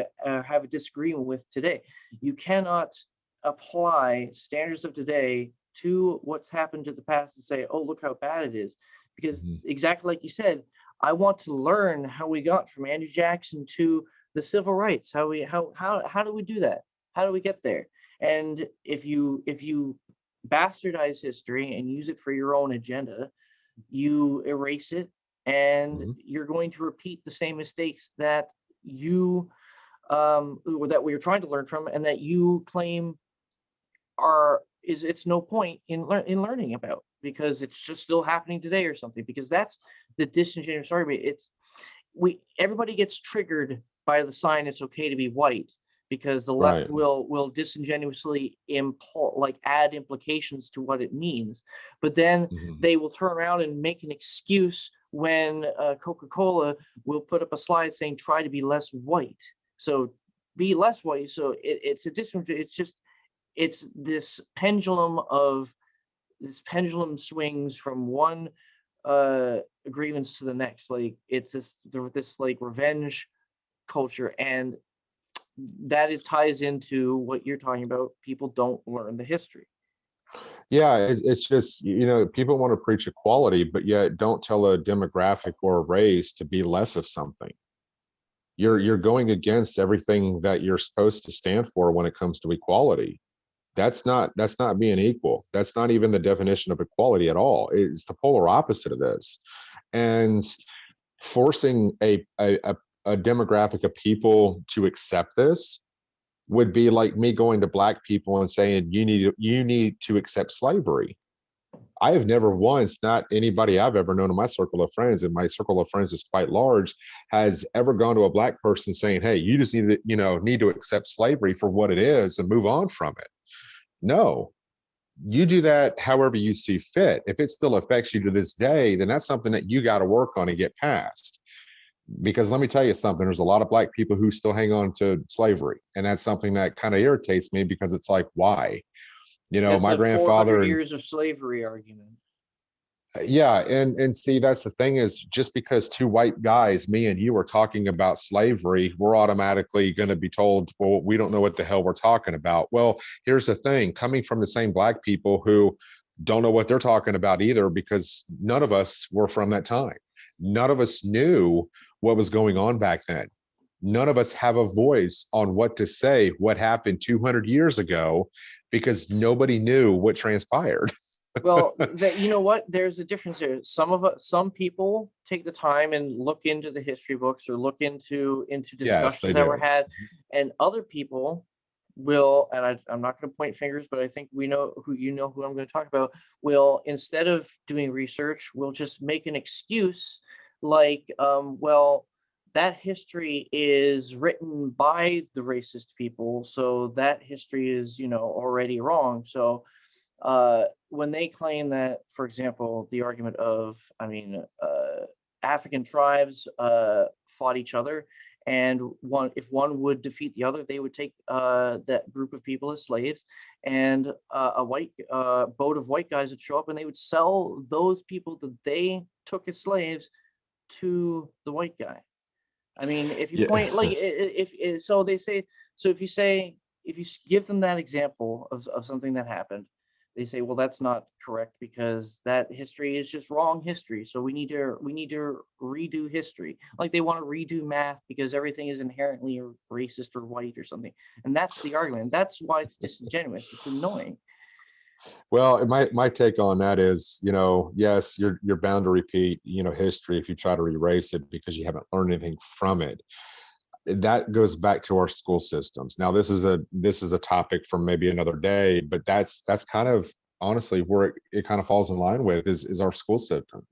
A: a disagreement with today. You cannot apply standards of today to what's happened to the past and say, oh, look how bad it is. Because
B: Mhm.
A: exactly like you said, I want to learn how we got from Andrew Jackson to the civil rights. How do we do that? How do we get there? And if you bastardize history and use it for your own agenda, you erase it, and
B: Mhm.
A: you're going to repeat the same mistakes that you or that we are trying to learn from, and that you claim are is it's no point in learning about, because it's just still happening today or something. Because that's the disingenuous argument. It's we Everybody gets triggered by the sign "it's okay to be white," because the left
B: Right.
A: will disingenuously like add implications to what it means, but then
B: Mhm.
A: they will turn around and make an excuse when Coca-Cola will put up a slide saying try to be less white. So be less white. So it's a it's just it's this pendulum swings from one grievance to the next. Like it's this like revenge culture, and that it ties into what you're talking about. People don't learn the history.
B: Yeah, it's just, people want to preach equality, but yet don't tell a demographic or a race to be less of something. You're going against everything that you're supposed to stand for when it comes to equality. That's not being equal. That's not even the definition of equality at all. It's the polar opposite of this. And forcing a demographic of people to accept this would be like me going to black people and saying you need to accept slavery. I have never once, not anybody I've ever known in my circle of friends, and my circle of friends is quite large, has ever gone to a black person saying, "Hey, you just need to accept slavery for what it is and move on from it." No, you do that however you see fit. If it still affects you to this day, then that's something that you got to work on and get past. Because let me tell you something, there's a lot of black people who still hang on to slavery. And that's something that kind of irritates me because it's like, why?
A: That's
B: My
A: a 400
B: grandfather and
A: years of slavery argument.
B: yeah, and see, that's the thing is just because two white guys, me and you, are talking about slavery, we're automatically going to be told, well, we don't know what the hell we're talking about. Well, here's the thing, coming from the same black people who don't know what they're talking about either, because none of us were from that time. None of us knew what was going on back then. None of us have a voice on what to say, what happened 200 years ago, because nobody knew what transpired.
A: Well, that you know what? There's a difference there. Some people take the time and look into the history books or look into
B: Yes,
A: discussions
B: they
A: that were
B: do.
A: had, and other people will, and I'm not going to point fingers, but I think we know who I'm going to talk about. Will, instead of doing research, will just make an excuse like, well, that history is written by the racist people, so that history is already wrong. So when they claim that, for example, the argument of, African tribes fought each other, and if one would defeat the other, they would take that group of people as slaves, and a white boat of white guys would show up, and they would sell those people that they took as slaves to the white guy. I mean, if you
B: Yeah.
A: point like if so they say so if you say if you give them that example of something that happened, they say, well, that's not correct because that history is just wrong history. So we need to redo history. Like they want to redo math because everything is inherently racist or white or something. And that's the argument. That's why it's disingenuous. It's annoying.
B: Well, my take on that is, yes, you're bound to repeat, history if you try to erase it because you haven't learned anything from it. That goes back to our school systems. Now, this is a topic for maybe another day, but that's kind of honestly where it kind of falls in line with is our school system.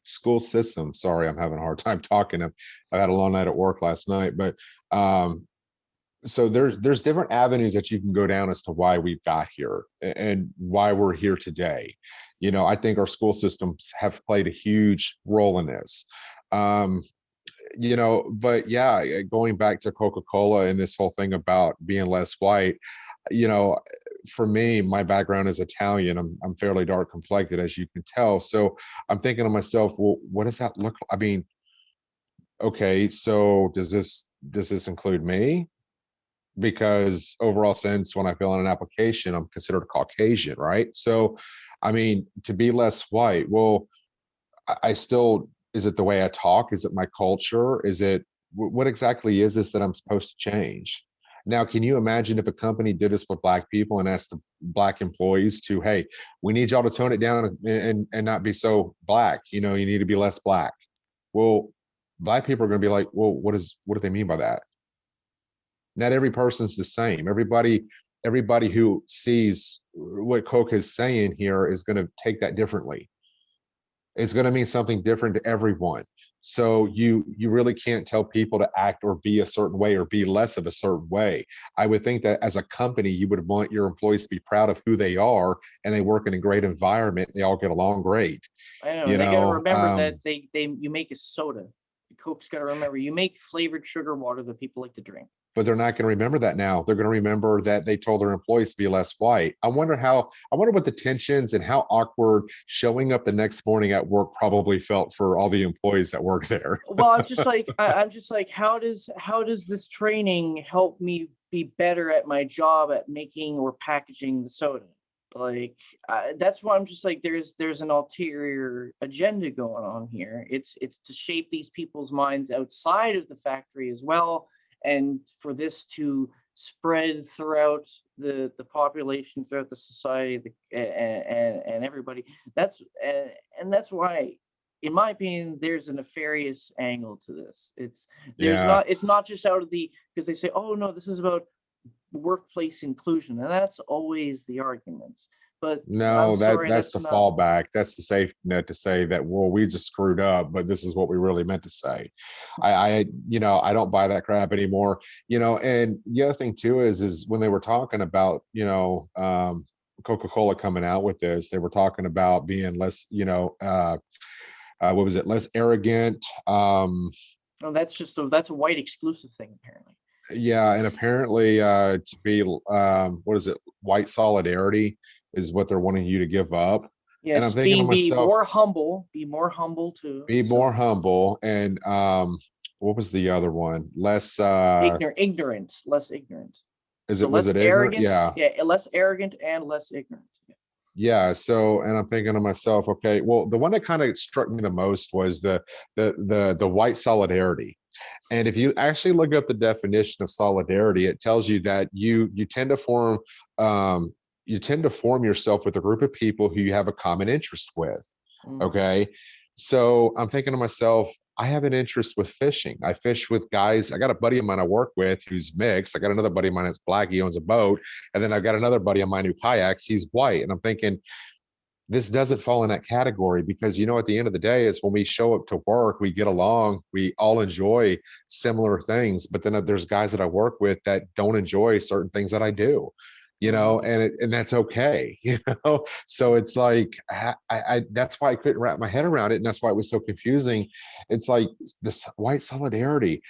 B: School system. Sorry, I'm having a hard time talking. I had a long night at work last night, but so there's different avenues that you can go down as to why we've got here and why we're here today. I think our school systems have played a huge role in this. um but yeah, going back to Coca-Cola and this whole thing about being less white, you know for me, my background is Italian. I'm fairly dark complected, as you can tell. So I'm thinking to myself, well, what does that look like? I mean, okay, so does this include me? Because overall sense, when I fill in an application, I'm considered Caucasian, right? So, I mean, to be less white, well, I still, is it the way I talk? Is it my culture? Is it what exactly is this that I'm supposed to change? Now, can you imagine if a company did this with black people and asked the black employees to, hey, we need y'all to tone it down and not be so black. You know, you need to be less black. Well, black people are going to be like, well, what do they mean by that? Not every person's the same. Everybody who sees what Coke is saying here is going to take that differently. It's going to mean something different to everyone. So you really can't tell people to act or be a certain way or be less of a certain way. I would think that as a company, you would want your employees to be proud of who they are and they work in a great environment. They all get along great.
A: I know,
B: You
A: and they got to
B: know,
A: remember that they you make a soda. Coke's got to remember you make flavored sugar water that people like to drink.
B: but they're not going to remember that now. They're going to remember that they told their employees to be less white. I wonder what the tensions and how awkward showing up the next morning at work probably felt for all the employees that work there.
A: Well, I'm just like, how does this training help me be better at my job at making or packaging the soda? Like, that's why I'm just like, there's an ulterior agenda going on here. It's to shape these people's minds outside of the factory as well, and for this to spread throughout the population, throughout the society, and everybody. That's and that's why, in my opinion, there's a nefarious angle to this.
B: Yeah.
A: It's not just out of the, because they say, oh no, this is about workplace inclusion, and that's always the argument. But I'm
B: No,
A: sorry,
B: that's the
A: that's not.
B: fallback. That's the safety net to say that, well, we just screwed up, but this is what we really meant to say. I don't buy that crap anymore. And the other thing too is when they were talking about, Coca-Cola coming out with this, they were talking about being less, what was it, less arrogant.
A: No, that's a white exclusive thing, apparently.
B: Yeah, and apparently to be what is it, white solidarity is what they're wanting you to give up. And I'm
A: Yes,
B: thinking to
A: be
B: myself,
A: be more humble too.
B: be more
A: So
B: humble and what was the other one? Less
A: ignorance, less ignorant.
B: is
A: So
B: it was
A: less
B: it ignorant?
A: arrogant,
B: Yeah.
A: yeah, less arrogant and less ignorant. Yeah.
B: Yeah, so and I'm thinking to myself, okay, well, the one that kind of struck me the most was the white solidarity. And if you actually look up the definition of solidarity, it tells you that you tend to form yourself with a group of people who you have a common interest with.
A: Mm.
B: Okay. So I'm thinking to myself, I have an interest with fishing. I fish with guys. I got a buddy of mine I work with who's mixed. I got another buddy of mine that's black. He owns a boat. And then I've got another buddy of mine who kayaks. He's white. And I'm thinking, this doesn't fall in that category because at the end of the day is when we show up to work, we get along, we all enjoy similar things, but then there's guys that I work with that don't enjoy certain things that I do,
A: Mm.
B: and that's okay. So it's like I that's why I couldn't wrap my head around it, and that's why it was so confusing. It's like this white solidarity.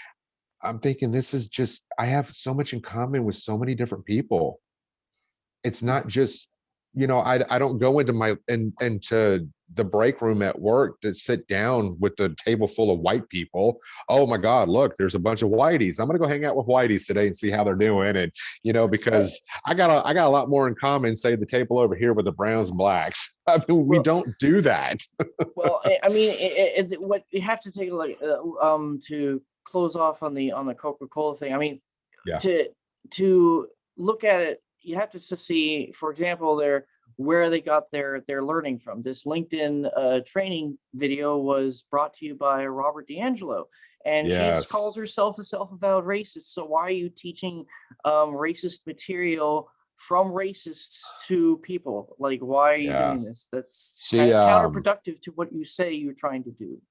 B: I'm thinking this is just, I have so much in common with so many different people. It's not just, I don't go into the break room at work to sit down with the table full of white people. Oh my God, look, there's a bunch of whiteys. I'm gonna go hang out with whiteys today and see how they're doing. And
A: Uh,
B: because I got a lot more in common, say the table over here with the browns and blacks. I mean, we
A: well,
B: don't do that.
A: well, I mean, what you have to take a look, to close off on the Coca-Cola thing. I mean,
B: Yeah.
A: to look at it, you have to see, for example, where they got their learning from. This LinkedIn training video was brought to you by Robert D'Angelo, and she just calls
B: Yes.
A: herself a self-avowed racist. So why are you teaching racist material from racists to people? Like, why are you
B: Yeah.
A: doing this? That's kind
B: She
A: of counterproductive to what you say you're trying to do.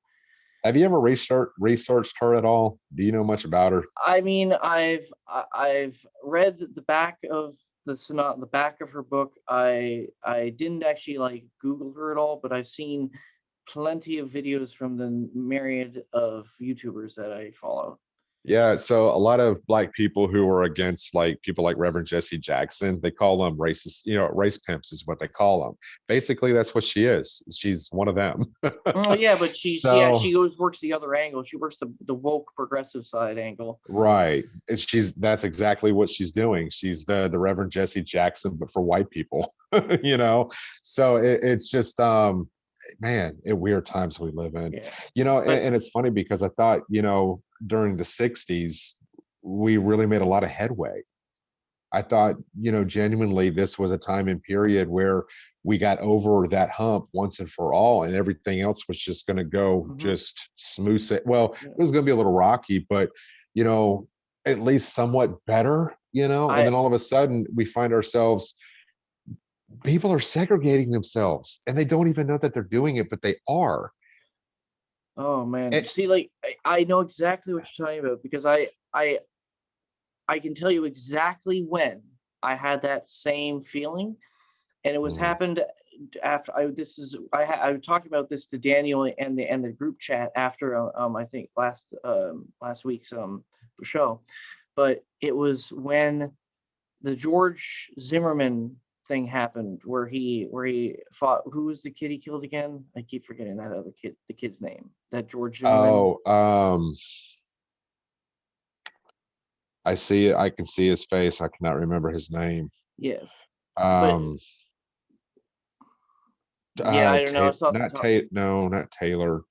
B: Have you ever researched her at all? Do you know much about her?
A: I mean, I've read the back of the back of her book. I didn't actually like Google her at all, but I've seen plenty of videos from the myriad of YouTubers that I follow.
B: Yeah, so a lot of black people who are against like people like Reverend Jesse Jackson, they call them racist, race pimps is what they call them. Basically, that's what she is. She's one of them.
A: Oh yeah, but
B: So,
A: she goes works the other angle. She works the woke progressive side angle.
B: right. And that's exactly what she's doing. She's the Reverend Jesse Jackson, but for white people, you know. So it's just man, in weird times we live in.
A: Yeah, but
B: And it's funny because I thought, during the 60s, we really made a lot of headway. I thought, genuinely this was a time and period where we got over that hump once and for all, and everything else was just going to go
A: mhm,
B: just smooth. Well,
A: yeah.
B: it was going to be a little rocky, but, you know, at least somewhat better, and
A: I
B: then all of a sudden we find ourselves, people are segregating themselves and they don't even know that they're doing it, but they are.
A: oh man,
B: And,
A: see, like I know exactly what you're talking about because I can tell you exactly when I had that same feeling, and it was
B: mm,
A: happened after I talked about this to Daniel and the group chat after I think last week's show, but it was when the George Zimmerman thing happened where he fought, who was the kid he killed again? I keep forgetting that other kid, the kid's name. That George Zimmerman.
B: oh, I see it. I can see his face. I cannot remember his name.
A: Yeah, but
B: Um,
A: yeah, I don't know. It's off the
B: Not
A: top.
B: Tate. No, not Taylor.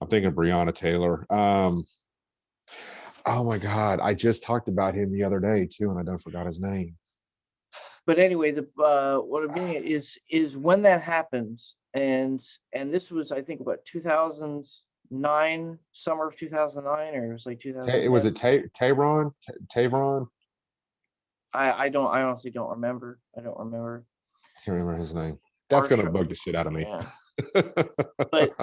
B: I'm thinking Breonna Taylor. Oh my God, I just talked about him the other day too, and I don't forgot his name.
A: But anyway, the what I'm getting at is when that happens, and this was I think what 2009, summer of 2009, or it was like
B: Was
A: 2010.
B: it Tayron? Tayron?
A: I honestly don't remember. I don't remember.
B: I can't remember his name. That's
A: Our
B: gonna
A: show,
B: bug the shit out of me.
A: yeah. But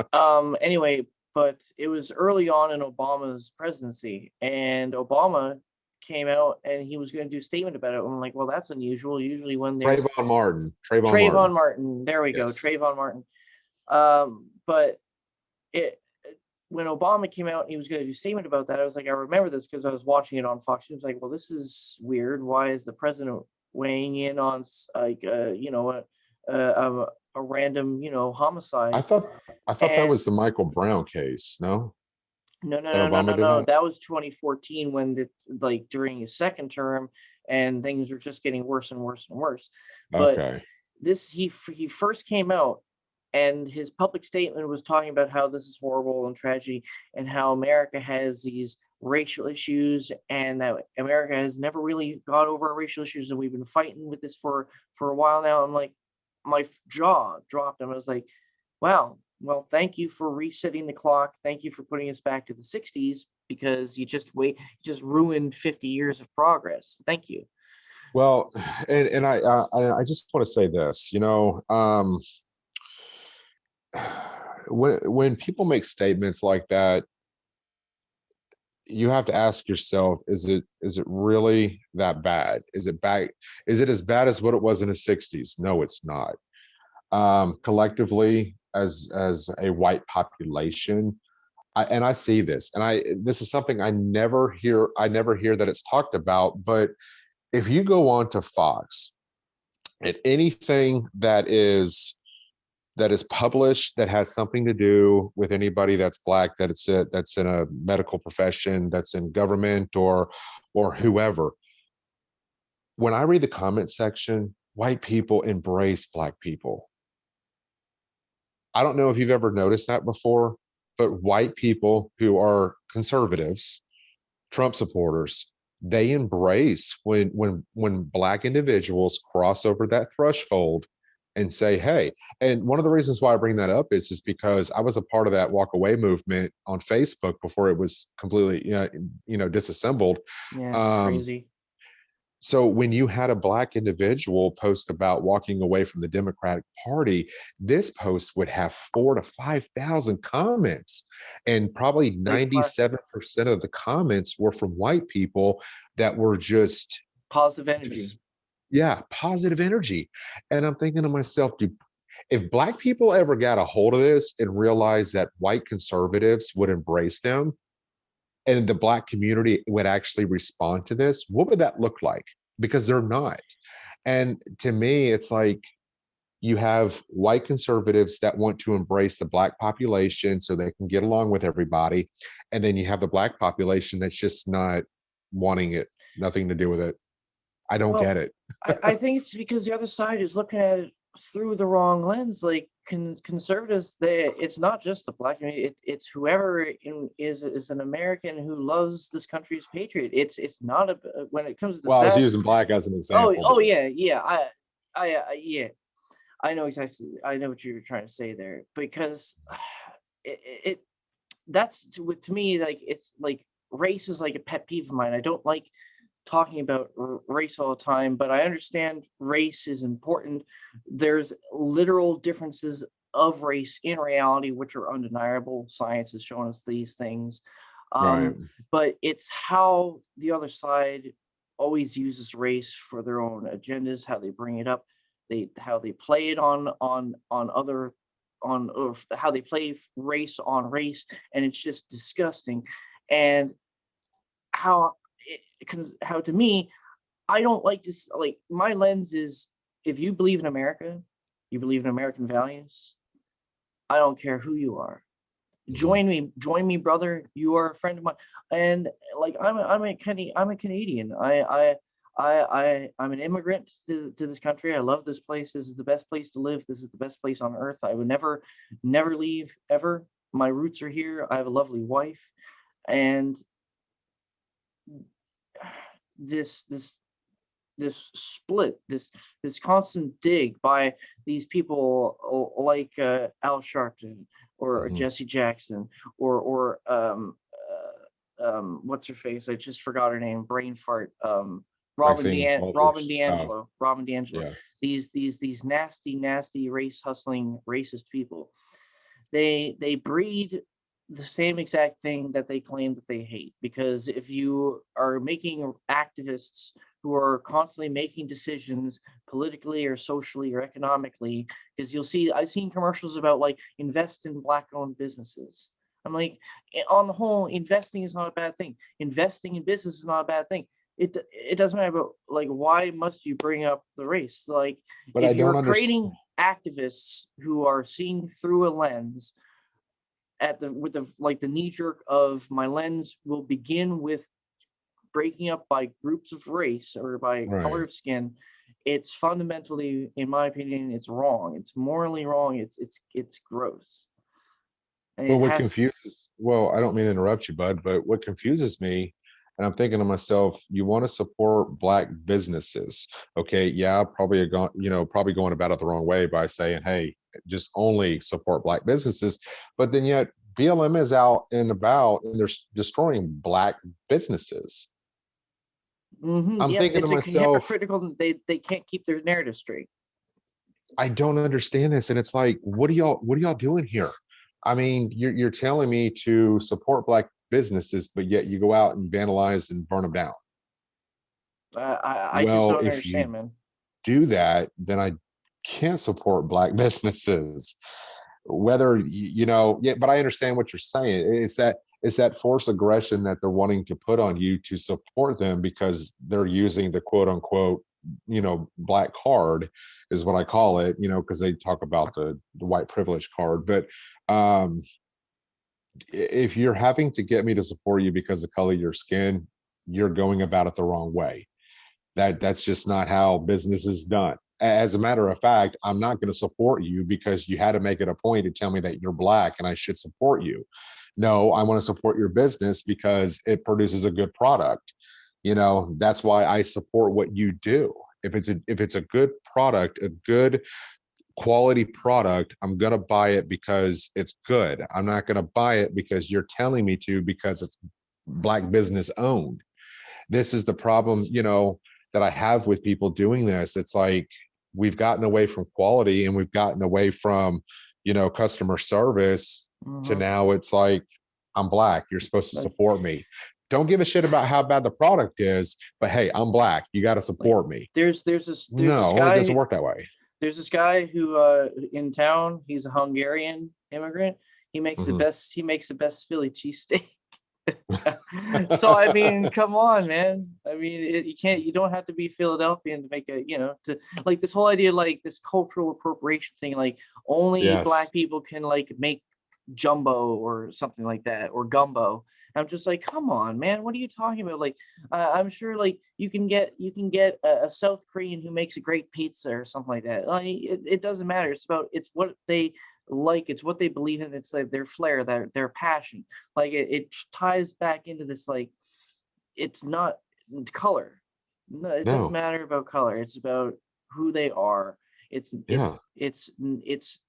A: anyway, but it was early on in Obama's presidency, and Obama came out and he was going to do a statement about it. I'm like, well, that's unusual. Usually when there's
B: Trayvon Martin. Trayvon
A: Trayvon
B: Martin.
A: Martin, there we go,
B: Yes.
A: Trayvon Martin. But it when Obama came out and he was going to do a statement about that, I was like, I remember this because I was watching it on Fox. He was like, well, this is weird. Why is the president weighing in on a random
B: I
A: homicide?
B: thought I thought that
A: And
B: was the Michael Brown case. No,
A: no, no,
B: that
A: no, no,
B: Obama
A: no,
B: did
A: no.
B: that.
A: That was 2014 when like during his second term, and things were just getting worse and worse and worse. But
B: Okay.
A: he first came out, and his public statement was talking about how this is horrible and tragedy, and how America has these racial issues, and that America has never really got over our racial issues, and we've been fighting with this for a while now. I'm like, my jaw dropped, and I was like, wow. Well, thank you for resetting the clock. Thank you for putting us back to the 60s because you just ruined 50 years of progress. Thank you.
B: Well, and I just want to say this, when people make statements like that, you have to ask yourself, is it really that bad? Is it as bad as what it was in the 60s? No, it's not. Collectively, as a white population, and I see this, and this is something I never hear that it's talked about, but if you go on to Fox, and anything that is published that has something to do with anybody that's black, that's in a medical profession, that's in government, or whoever, when I read the comment section, white people embrace black people. I don't know if you've ever noticed that before, but white people who are conservatives, Trump supporters, they embrace when black individuals cross over that threshold and say, hey. And one of the reasons why I bring that up is because I was a part of that walk away movement on Facebook before it was completely disassembled.
A: Yeah, it's
B: um,
A: crazy.
B: so when you had a black individual post about walking away from the Democratic Party, this post would have 4 to 5,000 comments, and probably
A: Like
B: 97% of the comments were from white people that were
A: positive energy.
B: just yeah, positive energy. And I'm thinking to myself, if black people ever got a hold of this and realized that white conservatives would embrace them, and the Black community would actually respond to this, what would that look like? Because they're not. And to me, it's like you have white conservatives that want to embrace the Black population so they can get along with everybody. And then you have the Black population that's just not wanting it, nothing to do with it. I don't get
A: Well,
B: it.
A: I think it's because the other side is looking at it through the wrong lens. Like conservatives, it's not just the Black community. It's whoever is an American who loves this country's patriot. It's not a when it comes to the
B: Well, I was
A: vast.
B: using Black as an
A: Oh,
B: example,
A: oh
B: but
A: yeah. Yeah. I know exactly. I know what you were trying to say there because it that's to me, like, it's like race is like a pet peeve of mine. I don't like talking about race all the time, but I understand race is important. There's literal differences of race in reality, which are undeniable. Science has shown us these things.
B: right,
A: But it's how the other side always uses race for their own agendas, how they bring it up, how they play it on other on or how they play race on race, and it's just disgusting. And how how to me, I don't like this. Like, my lens is, if you believe in America, you believe in American values, I don't care who you are.
B: mhm,
A: Join me, brother. You are a friend of mine. And like, I'm a Canadian. I'm an immigrant to this country. I love this place. This is the best place to live. This is the best place on earth. I would never leave ever. My roots are here. I have a lovely wife. And this this this split, this constant dig by these people like Al Sharpton or
B: mhm.
A: Jesse Jackson or what's her face? I just forgot her name. Brain fart.
B: Maxine Walters. Oh,
A: Robin DeAngelo.
B: yeah,
A: These nasty race hustling racist people. They breed the same exact thing that they claim that they hate, because if you are making activists who are constantly making decisions politically or socially or economically, because I've seen commercials about, like, invest in Black owned businesses. I'm like, on the whole, investing is not a bad thing. Investing in business is not a bad thing. It doesn't matter, but like, why must you bring up the race? Like,
B: but I
A: if
B: don't
A: you're
B: understand.
A: creating activists who are seeing through a lens with the knee jerk of, my lens will begin with breaking up by groups of race or by color
B: Right.
A: of skin, it's fundamentally, in my opinion, it's wrong. It's morally wrong. It's gross. And
B: Well,
A: it
B: what
A: has.
B: confuses, well, I don't mean to interrupt you, bud, but what confuses me, and I'm thinking to myself, you want to support Black businesses. Okay. Yeah, probably, probably going about it the wrong way by saying, hey, just only support Black businesses. But then yet, BLM is out and about and they're destroying Black businesses. I'm
A: Yep,
B: thinking to
A: it's a
B: myself,
A: hypocritical. They can't keep their narrative straight.
B: I don't understand this. And it's like, what are y'all doing here? I mean, you're telling me to support Black businesses, but yet you go out and vandalize and burn them down.
A: I just
B: Well,
A: don't
B: if you
A: understand, man.
B: do that, then I can't support Black businesses. Whether yeah, but I understand what you're saying. It's that forced aggression that they're wanting to put on you to support them because they're using the quote unquote, Black card is what I call it, because they talk about the white privilege card. But um if you're having to get me to support you because of the color of your skin, you're going about it the wrong way. That's just not how business is done. As a matter of fact, I'm not going to support you because you had to make it a point to tell me that you're Black and I should support you. No, I want to support your business because it produces a good product. That's why I support what you do. If it's a good product, a good quality product, I'm going to buy it because it's good. I'm not going to buy it because you're telling me to because it's Black business owned. This is the problem, that I have with people doing this. It's like we've gotten away from quality and we've gotten away from, customer service to
A: Hmm.
B: now it's like, I'm Black. You're supposed to
A: Like,
B: support me. Don't give a shit about how bad the product is, but hey, I'm Black. You got to
A: like
B: support me.
A: there's this
B: No, it doesn't
A: guy
B: work that way.
A: who in town. He's a Hungarian immigrant. He makes the
B: Hmm.
A: best. He makes the best Philly cheesesteak. So I mean, come on, man. I mean, you don't have to be Philadelphian to make a, to like this whole idea, like this cultural appropriation thing, like only
B: Yes.
A: black people can like make jumbo or something like that, or gumbo. I'm just like, come on, man, what are you talking about? Like, I'm sure like you can get a South Korean who makes a great pizza or something like that. Like, it doesn't matter. It's what they like. It's what they believe in. It's like their flair, their passion. Like it ties back into this, like, it's not color. No, it doesn't
B: No.
A: matter about color. It's about who they are. It's it's
B: Yeah.
A: it's it's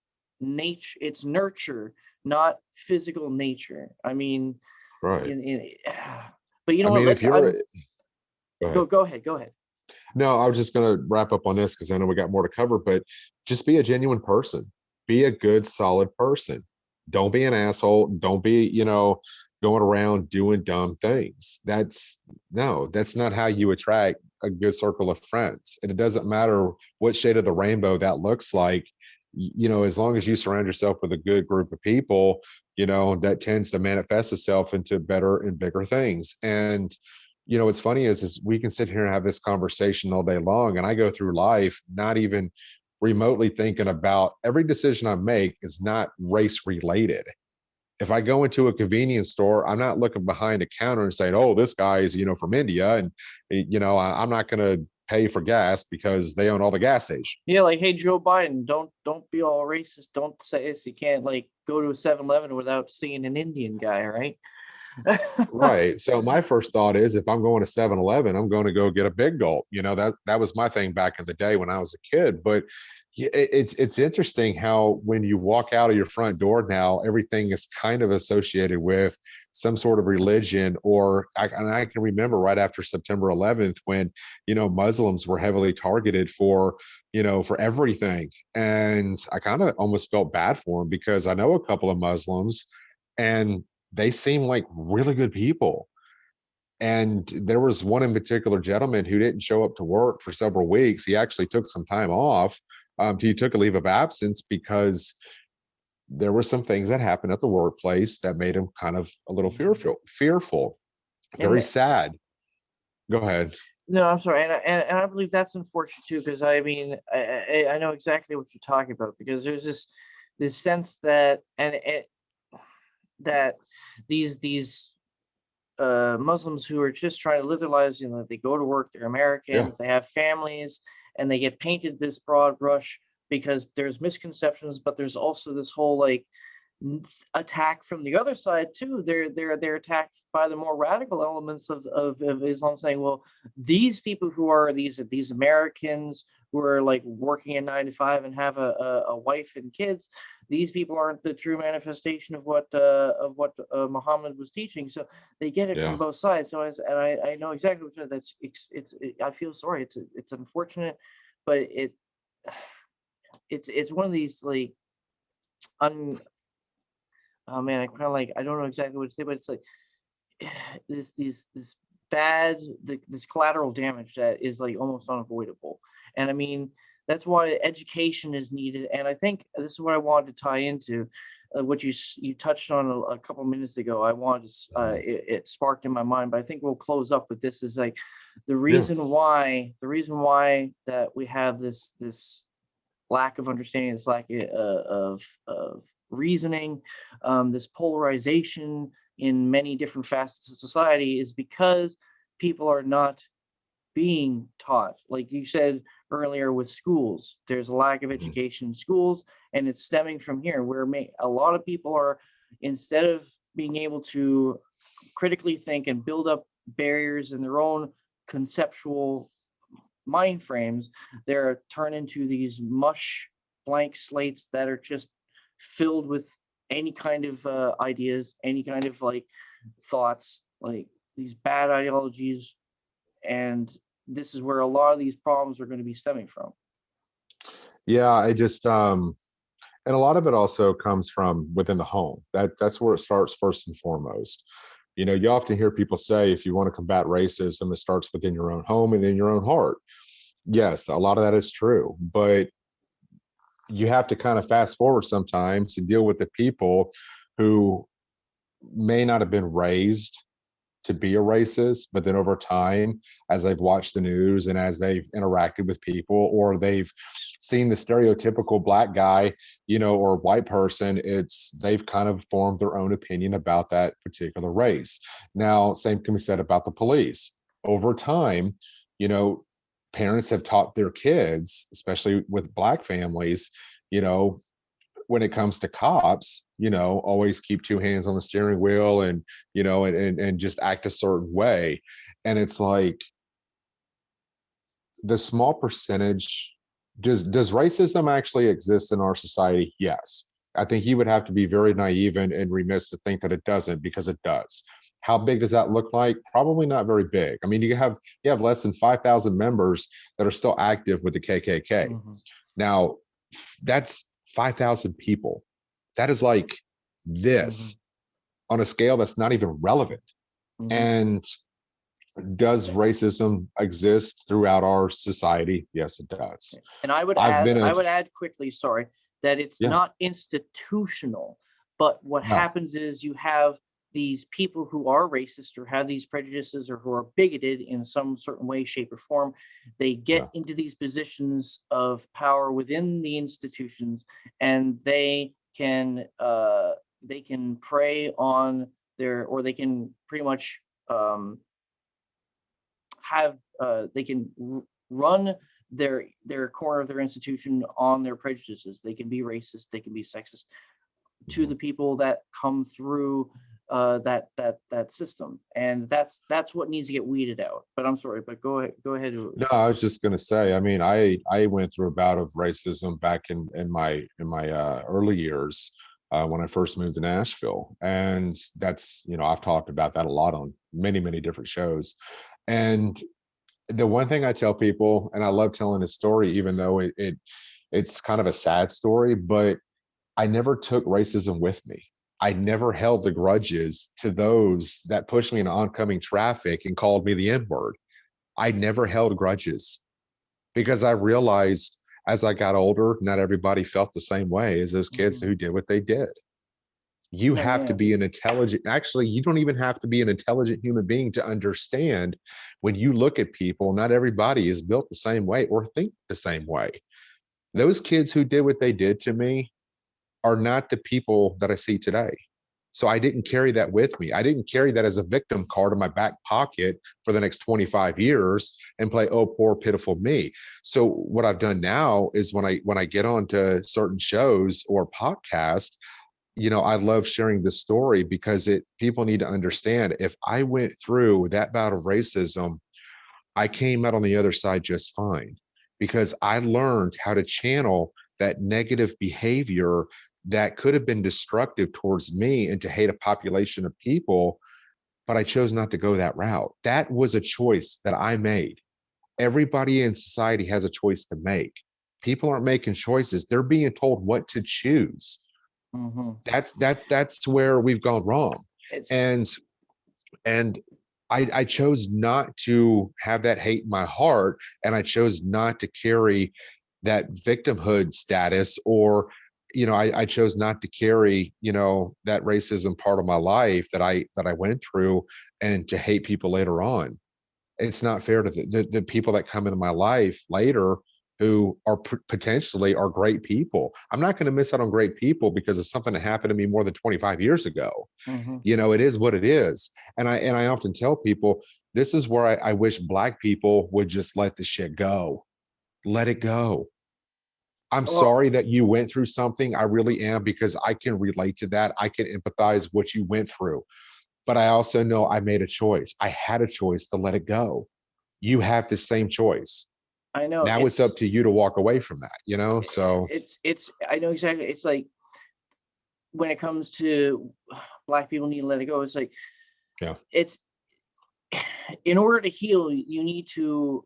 A: nature. It's nurture, not physical nature. I mean,
B: Right.
A: but you know
B: I
A: what?
B: mean, if
A: Let's.
B: you're,
A: I'm
B: go
A: go
B: ahead.
A: go ahead. Go ahead.
B: No, I was just going to wrap up on this because I know we got more to cover, but just be a genuine person. Be a good, solid person. Don't be an asshole. Don't be, going around doing dumb things. No, that's not how you attract a good circle of friends. And it doesn't matter what shade of the rainbow that looks like. As long as you surround yourself with a good group of people, that tends to manifest itself into better and bigger things. And what's funny is we can sit here and have this conversation all day long, and I go through life not even remotely thinking about every decision I make is not race related. If I go into a convenience store, I'm not looking behind a counter and saying, "Oh, this guy is from India," and I'm not going to pay for gas because they own all the gas
A: Yeah,
B: stations.
A: like, hey, Joe Biden, don't be all racist. Don't say this. You can't like go to a 7-Eleven without seeing an Indian guy, right?
B: Right. So my first thought is if I'm going to 7-Eleven, I'm going to go get a big gulp. That was my thing back in the day when I was a kid. But it's interesting how when you walk out of your front door now, everything is kind of associated with some sort of religion. And I can remember right after September 11th when, Muslims were heavily targeted for everything. And I kind of almost felt bad for them because I know a couple of Muslims, and they seem like really good people. And there was one in particular gentleman who didn't show up to work for several weeks. He actually took some time off. He took a leave of absence because there were some things that happened at the workplace that made him kind of a little fearful, very
A: And
B: sad. Go ahead.
A: no, I'm sorry, and I believe that's unfortunate too, because I mean, I know exactly what you're talking about, because there's this sense that that these Muslims who are just trying to live their lives, they go to work, they're
B: Yeah.
A: Americans, they have families, and they get painted this broad brush because there's misconceptions, but there's also this whole like attack from the other side too. They're attacked by the more radical elements of Islam, saying, well, these people who are these Americans who are like working a 9 to 5 and have a wife and kids, these people aren't the true manifestation of what Muhammad was teaching. So they get it from
B: Yeah.
A: both sides. So I know exactly what you're, that's I feel sorry. It's unfortunate, but it's one of these like un oh man, I kind of like, I don't know exactly what to say, but it's like this bad this collateral damage that is like almost unavoidable. And I mean, that's why education is needed. And I think this is what I wanted to tie into what you touched on a couple minutes ago. I wanted to
B: Mhm.
A: it sparked in my mind, but I think we'll close up with this. Is like
B: Yeah.
A: the reason why that we have this lack of understanding, this lack of reasoning, this polarization in many different facets of society, is because people are not being taught. Like you said earlier with schools, there's a lack of
B: Mhm.
A: education in schools, and it's stemming from here, where a lot of people are, instead of being able to critically think and build up barriers in their own conceptual mind frames, they're turned into these mush blank slates that are just filled with any kind of ideas, any kind of like thoughts, like these bad ideologies. And this is where a lot of these problems are going to be stemming from.
B: Yeah. I just, and a lot of it also comes from within the home. That's where it starts first and foremost. You often hear people say if you want to combat racism, it starts within your own home and in your own heart. Yes, a lot of that is true, but you have to kind of fast forward sometimes and deal with the people who may not have been raised to be a racist, but then over time, as they've watched the news and as they've interacted with people, or they've seen the stereotypical black guy, or white person, they've kind of formed their own opinion about that particular race. Now, same can be said about the police. Over time, you know, parents have taught their kids, especially with black families, you know, when it comes to cops, always keep two hands on the steering wheel and, and just act a certain way. And it's like the small percentage, does racism actually exist in our society? Yes. I think you would have to be very naive and remiss to think that it doesn't, because it does. How big does that look like? Probably not very big. I mean, you have less than 5,000 members that are still active with the KKK. Now, that's 5,000 people. That is like this on a scale that's not even relevant. And does racism exist throughout our society? Yes, it does.
A: And I would add quickly, sorry, that it's not institutional, but what happens is you have these people who are racist or have these prejudices or who are bigoted in some certain way, shape, or form. They get into these positions of power within the institutions, and they can prey on or they can pretty much they can run their corner of their institution on their prejudices. They can be racist, they can be sexist to the people that come through that system, and that's what needs to get weeded out. But I'm sorry, but go ahead.
B: No, I was just going to say, I mean, I went through a bout of racism back in my early years when I first moved to Nashville, and that's, I've talked about that a lot on many different shows. And the one thing I tell people, and I love telling this story, even though it's kind of a sad story, but I never took racism with me. I never held the grudges to those that pushed me into oncoming traffic and called me the N-word. I never held grudges, because I realized as I got older, not everybody felt the same way as those kids who did what they did. You have to be an intelligent, actually, you don't even have to be an intelligent human being to understand when you look at people, not everybody is built the same way or think the same way. Those kids who did what they did to me are not the people that I see today. So I didn't carry that with me. I didn't carry that as a victim card in my back pocket for the next 25 years and play, oh, poor, pitiful me. So what I've done now is when I get onto certain shows or podcasts, I love sharing this story because people need to understand, if I went through that bout of racism, I came out on the other side just fine, because I learned how to channel that negative behavior that could have been destructive towards me and to hate a population of people, but I chose not to go that route. That was a choice that I made. Everybody in society has a choice to make. People aren't making choices. They're being told what to choose. That's where we've gone wrong. And I chose not to have that hate in my heart, and I chose not to carry that victimhood status, or I chose not to carry that racism part of my life that I went through, and to hate people later on. It's not fair to the people that come into my life later who are potentially are great people. I'm not going to miss out on great people because of something that happened to me more than 25 years ago. It is what it is. And I often tell people, this is where I wish Black people would just let the shit go. Let it go. I'm sorry that you went through something. I really am, because I can relate to that. I can empathize what you went through. But I also know I made a choice. I had a choice to let it go. You have the same choice.
A: I know.
B: Now it's up to you to walk away from that, so.
A: I know exactly. It's like, when it comes to Black people need to let it go, it's like, it's, in order to heal, you need to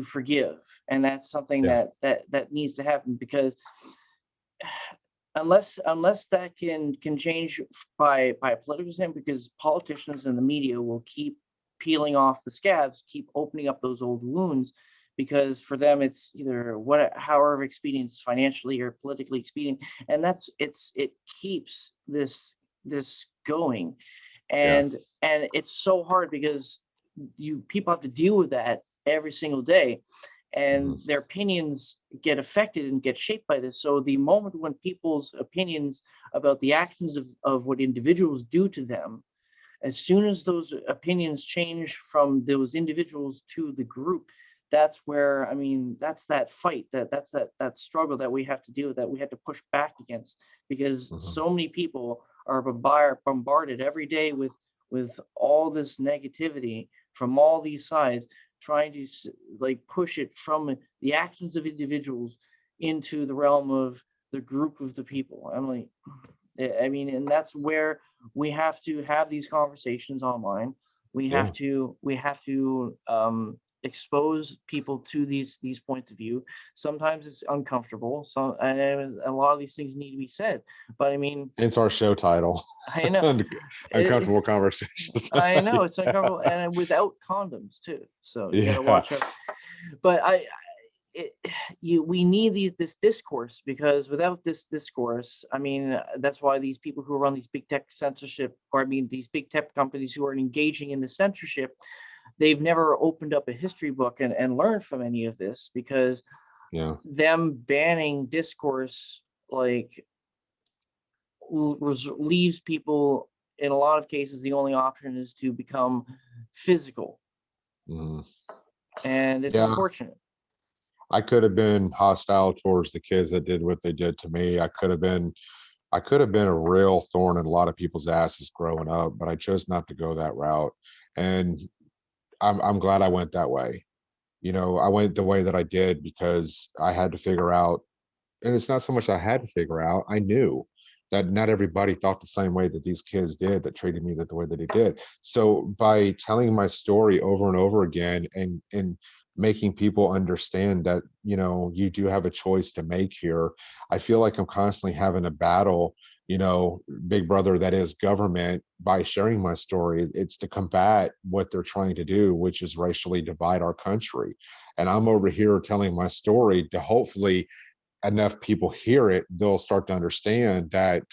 A: forgive. And that's something that needs to happen, because unless that can change by political standpoint, because politicians and the media will keep peeling off the scabs, keep opening up those old wounds, because for them it's either however expedient, it's financially or politically expedient, and it keeps this going.
B: Yeah.
A: And it's so hard because people have to deal with that every single day, and
B: Mhm.
A: their opinions get affected and get shaped by this. So the moment when people's opinions about the actions of what individuals do to them, as soon as those opinions change from those individuals to the group, that's where, I mean, that's that fight, that struggle that we have to deal with, that we have to push back against, because
B: Mhm.
A: so many people are bombarded every day with all this negativity from all these sides, trying to like push it from the actions of individuals into the realm of the group of the people. I'm like, I mean, and that's where we have to have these conversations online.
B: Yeah.
A: We have to expose people to these points of view. Sometimes it's uncomfortable. So and a lot of these things need to be said. But I mean,
B: It's our show title.
A: I know, it,
B: Uncomfortable conversations.
A: I know it's
B: Yeah.
A: uncomfortable, and without condoms too. So you got to
B: Yeah.
A: watch out. But it, we need this discourse, because without this discourse, I mean, that's why these people who run these big tech censorship, or I mean, these big tech companies who are engaging in the censorship, they've never opened up a history book and learned from any of this, because
B: Yeah.
A: them banning discourse like leaves people, in a lot of cases, the only option is to become physical,
B: Mhm.
A: and it's
B: Yeah.
A: unfortunate.
B: I could have been hostile towards the kids that did what they did to me. I could have been a real thorn in a lot of people's asses growing up, but I chose not to go that route. And I'm glad I went that way. I went the way that I did because I had to figure out, and it's not so much I had to figure out, I knew that not everybody thought the same way that these kids did, that treated me the way that they did. So by telling my story over and over again, and making people understand that, you do have a choice to make here, I feel like I'm constantly having a battle, big brother that is government. By sharing my story, it's to combat what they're trying to do, which is racially divide our country. And I'm over here telling my story to hopefully enough people hear it, they'll start to understand that,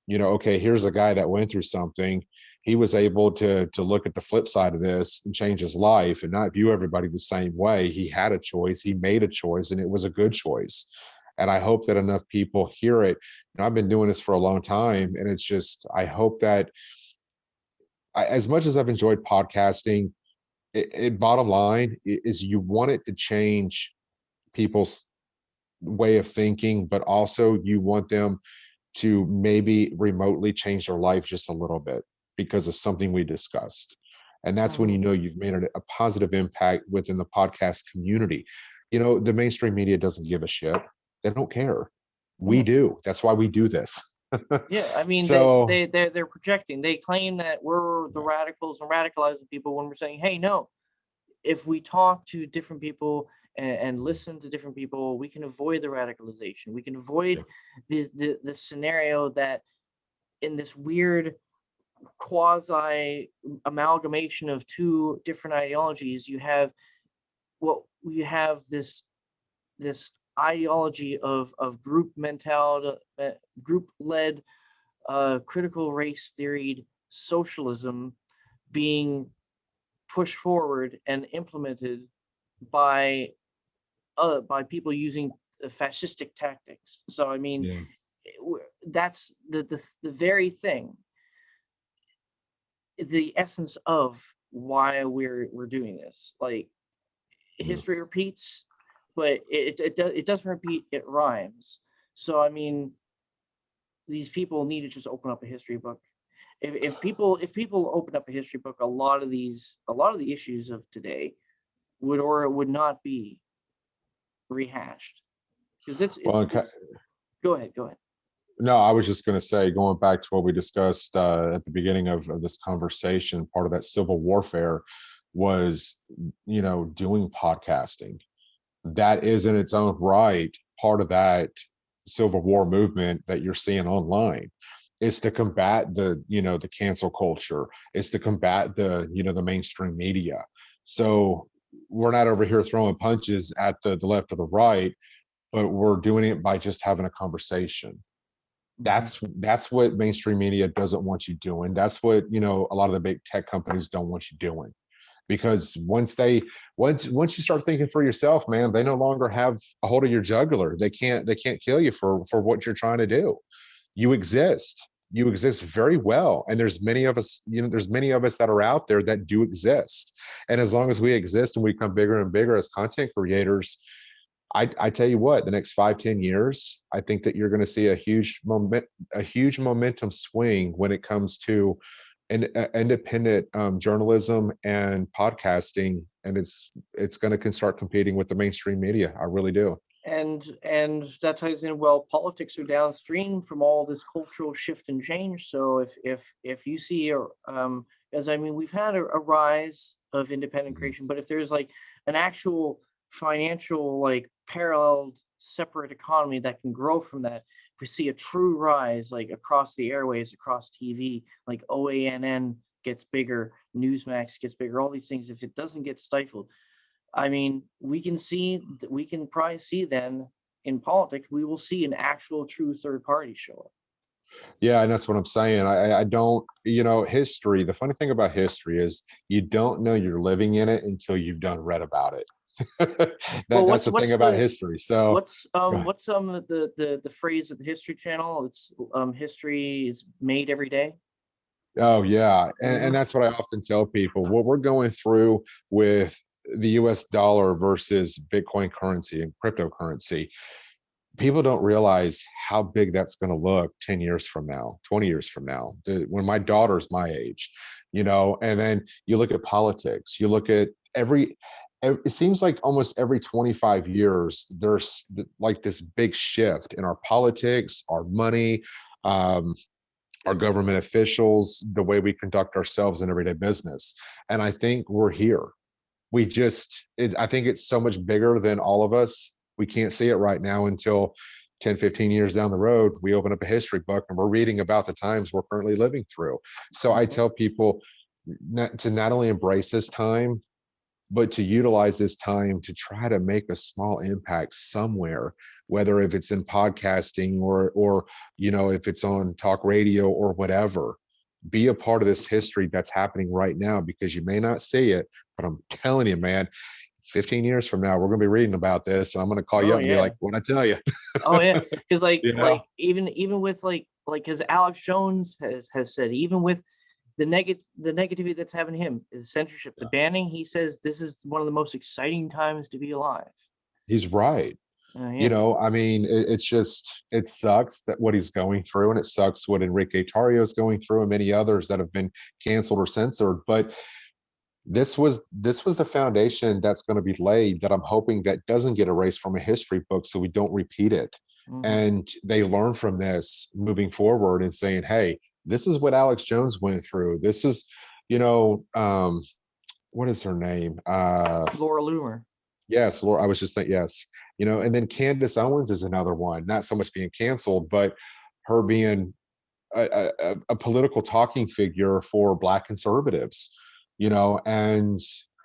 B: okay, here's a guy that went through something. He was able to look at the flip side of this and change his life and not view everybody the same way. He had a choice, he made a choice, and it was a good choice. And I hope that enough people hear it. I've been doing this for a long time, and it's just, I hope that as much as I've enjoyed podcasting, bottom line is you want it to change people's way of thinking, but also you want them to maybe remotely change their life just a little bit because of something we discussed. And that's when you
A: Mhm.
B: know you've made a positive impact within the podcast community. The mainstream media doesn't give a shit. They don't care. We
A: Mhm.
B: do. That's why we do this.
A: Yeah, I mean,
B: So,
A: they're projecting. They claim that we're the
B: yeah,
A: radicals and radicalizing people, when we're saying, hey, no, if we talk to different people and listen to different people, we can avoid the radicalization. We can avoid
B: yeah,
A: the scenario that, in this weird quasi amalgamation of two different ideologies, you have this ideology of group mentality, group led critical race theory socialism being pushed forward and implemented by by people using fascistic tactics. So I mean,
B: yeah.
A: that's the very thing, the essence of why we're doing this. Like,
B: Mm.
A: history repeats, but it doesn't repeat. It rhymes. So I mean, these people need to just open up a history book. If people open up a history book, a lot of the issues of today would not be rehashed, because
B: Well,
A: it's go ahead, go ahead.
B: no, I was just going to say, going back to what we discussed at the beginning of this conversation, part of that civil warfare was, doing podcasting. That is in its own right part of that civil war movement that you're seeing online. It's to combat the cancel culture. It's to combat the mainstream media. So we're not over here throwing punches at the left or the right, but we're doing it by just having a conversation.
A: Mhm.
B: That's what mainstream media doesn't want you doing. That's what, you know, a lot of the big tech companies don't want you doing. Because once you start thinking for yourself, man, they no longer have a hold of your jugular. They can't kill you for what you're trying to do. You exist. You exist very well. And there's many of us, you know, there's many of us that are out there that do exist. And as long as we exist and we become bigger and bigger as content creators, I tell you what, the next 5-10 years, I think that you're going to see a huge momentum swing when it comes to independent journalism and podcasting, and it's going to start competing with the mainstream media. I really do.
A: And that ties in well. Politics are downstream from all this cultural shift and change. So if you see as I mean, we've had a rise of independent
B: Mhm.
A: creation, but if there's like an actual financial like paralleled separate economy that can grow from that, if we see a true rise like across the airways, across TV, like OANN gets bigger, Newsmax gets bigger, all these things, if it doesn't get stifled, I mean, we can probably see then in politics, we will see an actual true third party show up.
B: Yeah, and that's what I'm saying. I don't, you know, history. The funny thing about history is you don't know you're living in it until you've done read about it.
A: Well,
B: That's the thing about history. So, go ahead.
A: what's the phrase of the History Channel? It's history is made every day.
B: Oh yeah, and
A: Hmm.
B: that's what I often tell people. What we're going through with the U.S. dollar versus Bitcoin currency and cryptocurrency, people don't realize how big that's going to look 10 years from now, 20 years from now, when my daughter's my age, you know. And then you look at politics, you look at it seems like almost every 25 years there's like this big shift in our politics, our money, um, our government officials, the way we conduct ourselves in everyday business. And I think we're here. I think it's so much bigger than all of us. We can't see it right now until 10, 15 years down the road. We open up a history book and we're reading about the times we're currently living through. So I
A: Hmm.
B: tell people to not only embrace this time, but to utilize this time to try to make a small impact somewhere, whether if it's in podcasting or you know, if it's on talk radio or whatever. Be a part of this history that's happening right now, because you may not see it, but I'm telling you, man, 15 years from now we're going to be reading about this and I'm going to call you
A: Oh
B: up and be
A: yeah.
B: like, what I tell you.
A: Oh yeah. Because
B: You know.
A: even with because Alex Jones has said, even with the negativity that's happened to him, the censorship, the banning, he says this is one of the most exciting times to be alive.
B: He's right. You
A: Yeah.
B: know, I mean, it's just, it sucks that what he's going through, and it sucks what Enrique Tarrio is going through, and many others that have been canceled or censored. But this was the foundation that's going to be laid, that I'm hoping that doesn't get erased from a history book, so we don't repeat it.
A: Hmm.
B: And they learn from this moving forward and saying, hey, this is what Alex Jones went through. This is, you know, what is her name?
A: Laura Loomer.
B: Yes, Laura. I was just thinking, yes, you know. And then Candace Owens is another one. Not so much being canceled, but her being a political talking figure for Black conservatives, you know. And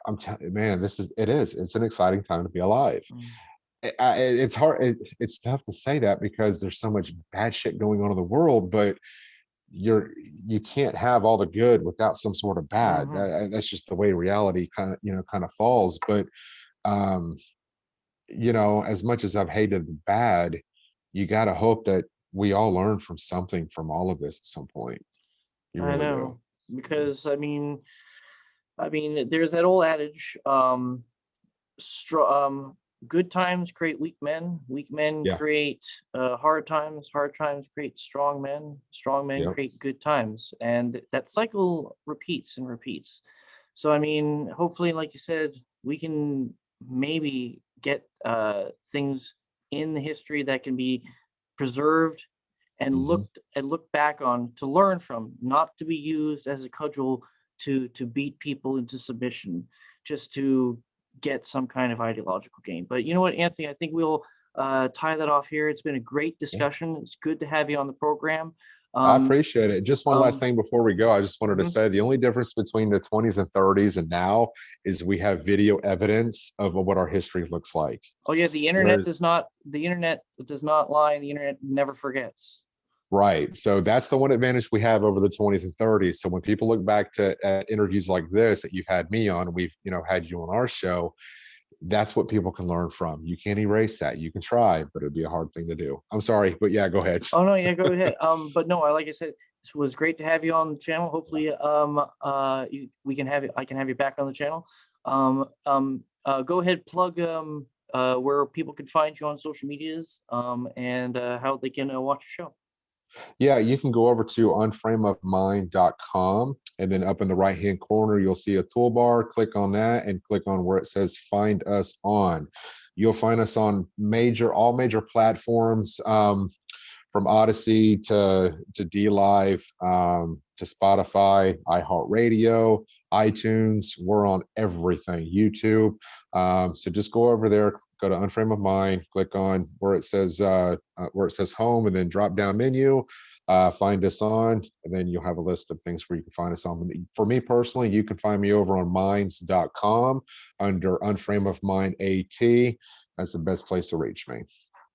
B: I'm telling you, man, it's an exciting time to be alive.
A: Mm.
B: It's hard. It's tough to say that because there's so much bad shit going on in the world, but you can't have all the good without some sort of bad.
A: Hmm.
B: That's just the way reality kind of falls. But um, you know, as much as I've hated the bad, you got to hope that we all learn from something from all of this at some point. You
A: I
B: really do.
A: know, because I mean, there's that old adage, good times create weak men
B: Yeah.
A: create hard times create strong men
B: Yep.
A: create good times, and that cycle repeats and repeats. So I mean, hopefully, like you said, we can maybe get things in the history that can be preserved and
B: Hmm.
A: looked back on to learn from, not to be used as a cudgel to beat people into submission, just to get some kind of ideological gain. But you know what, Anthony, I think we'll tie that off here. It's been a great
B: Yeah.
A: discussion. It's good to have you on the program.
B: I
A: Um,
B: appreciate it. Just one last
A: um,
B: thing before we go. I just wanted to
A: mhm.
B: say the only difference between the 20s and 30s and now is we have video evidence of what our history looks like.
A: Oh yeah,
B: Whereas
A: the internet does not lie. The internet never forgets.
B: Right. So that's the one advantage we have over the 20s and 30s. So when people look back to at interviews like this that you've had me on, we've, had you on our show, that's what people can learn from. You can't erase that. You can try, but it'd be a hard thing to do. I'm sorry, but yeah, go ahead.
A: Oh no, yeah, go ahead. But no, like I said, this was great to have you on the channel. Hopefully, we can have you. I can have you back on the channel. Go ahead, plug where people can find you on social medias, and how they can watch your show.
B: Yeah, you can go over to unframeofmind.com, and then up in the right hand corner, you'll see a toolbar. Click on that and click on where it says find us on. You'll find us on all major platforms, from Odyssey to D Live, to Spotify, iHeartRadio, iTunes. We're on everything, YouTube. So just go over there, go to Unframe of Mind, click on where it says home, and then drop down menu. Find us on, and then you'll have a list of things where you can find us on. For me personally, you can find me over on minds.com under Unframe of Mind AT. That's the best place to reach me.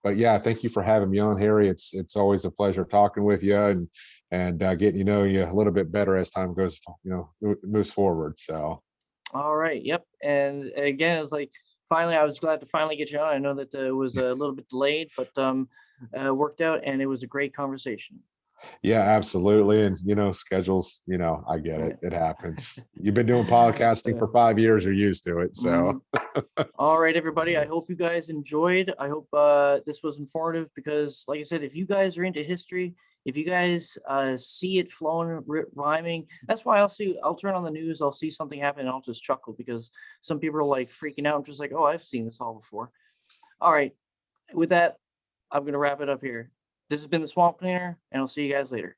B: But yeah, thank you for having me on, Harry. It's always a pleasure talking with you and getting to know you a little bit better as time goes, moves forward. So
A: All right. Yep. And again, it was like finally, I was glad to finally get you on. I know that it was a little bit delayed, but worked out, and it was a great conversation.
B: yeah, absolutely. And schedules, I get it. It happens. You've been doing podcasting
A: Yeah.
B: for 5 years, you're used to it. So
A: Mhm. All right, everybody. I hope you guys enjoyed. I hope this was informative because, like I said, if you guys are into history, if you guys see it flowing, rhyming, that's why I'll turn on the news, I'll see something happen, and I'll just chuckle because some people are like freaking out. I'm just like, oh, I've seen this all before. All right. With that, I'm going to wrap it up here. This has been the Swamp Cleaner, and I'll see you guys later.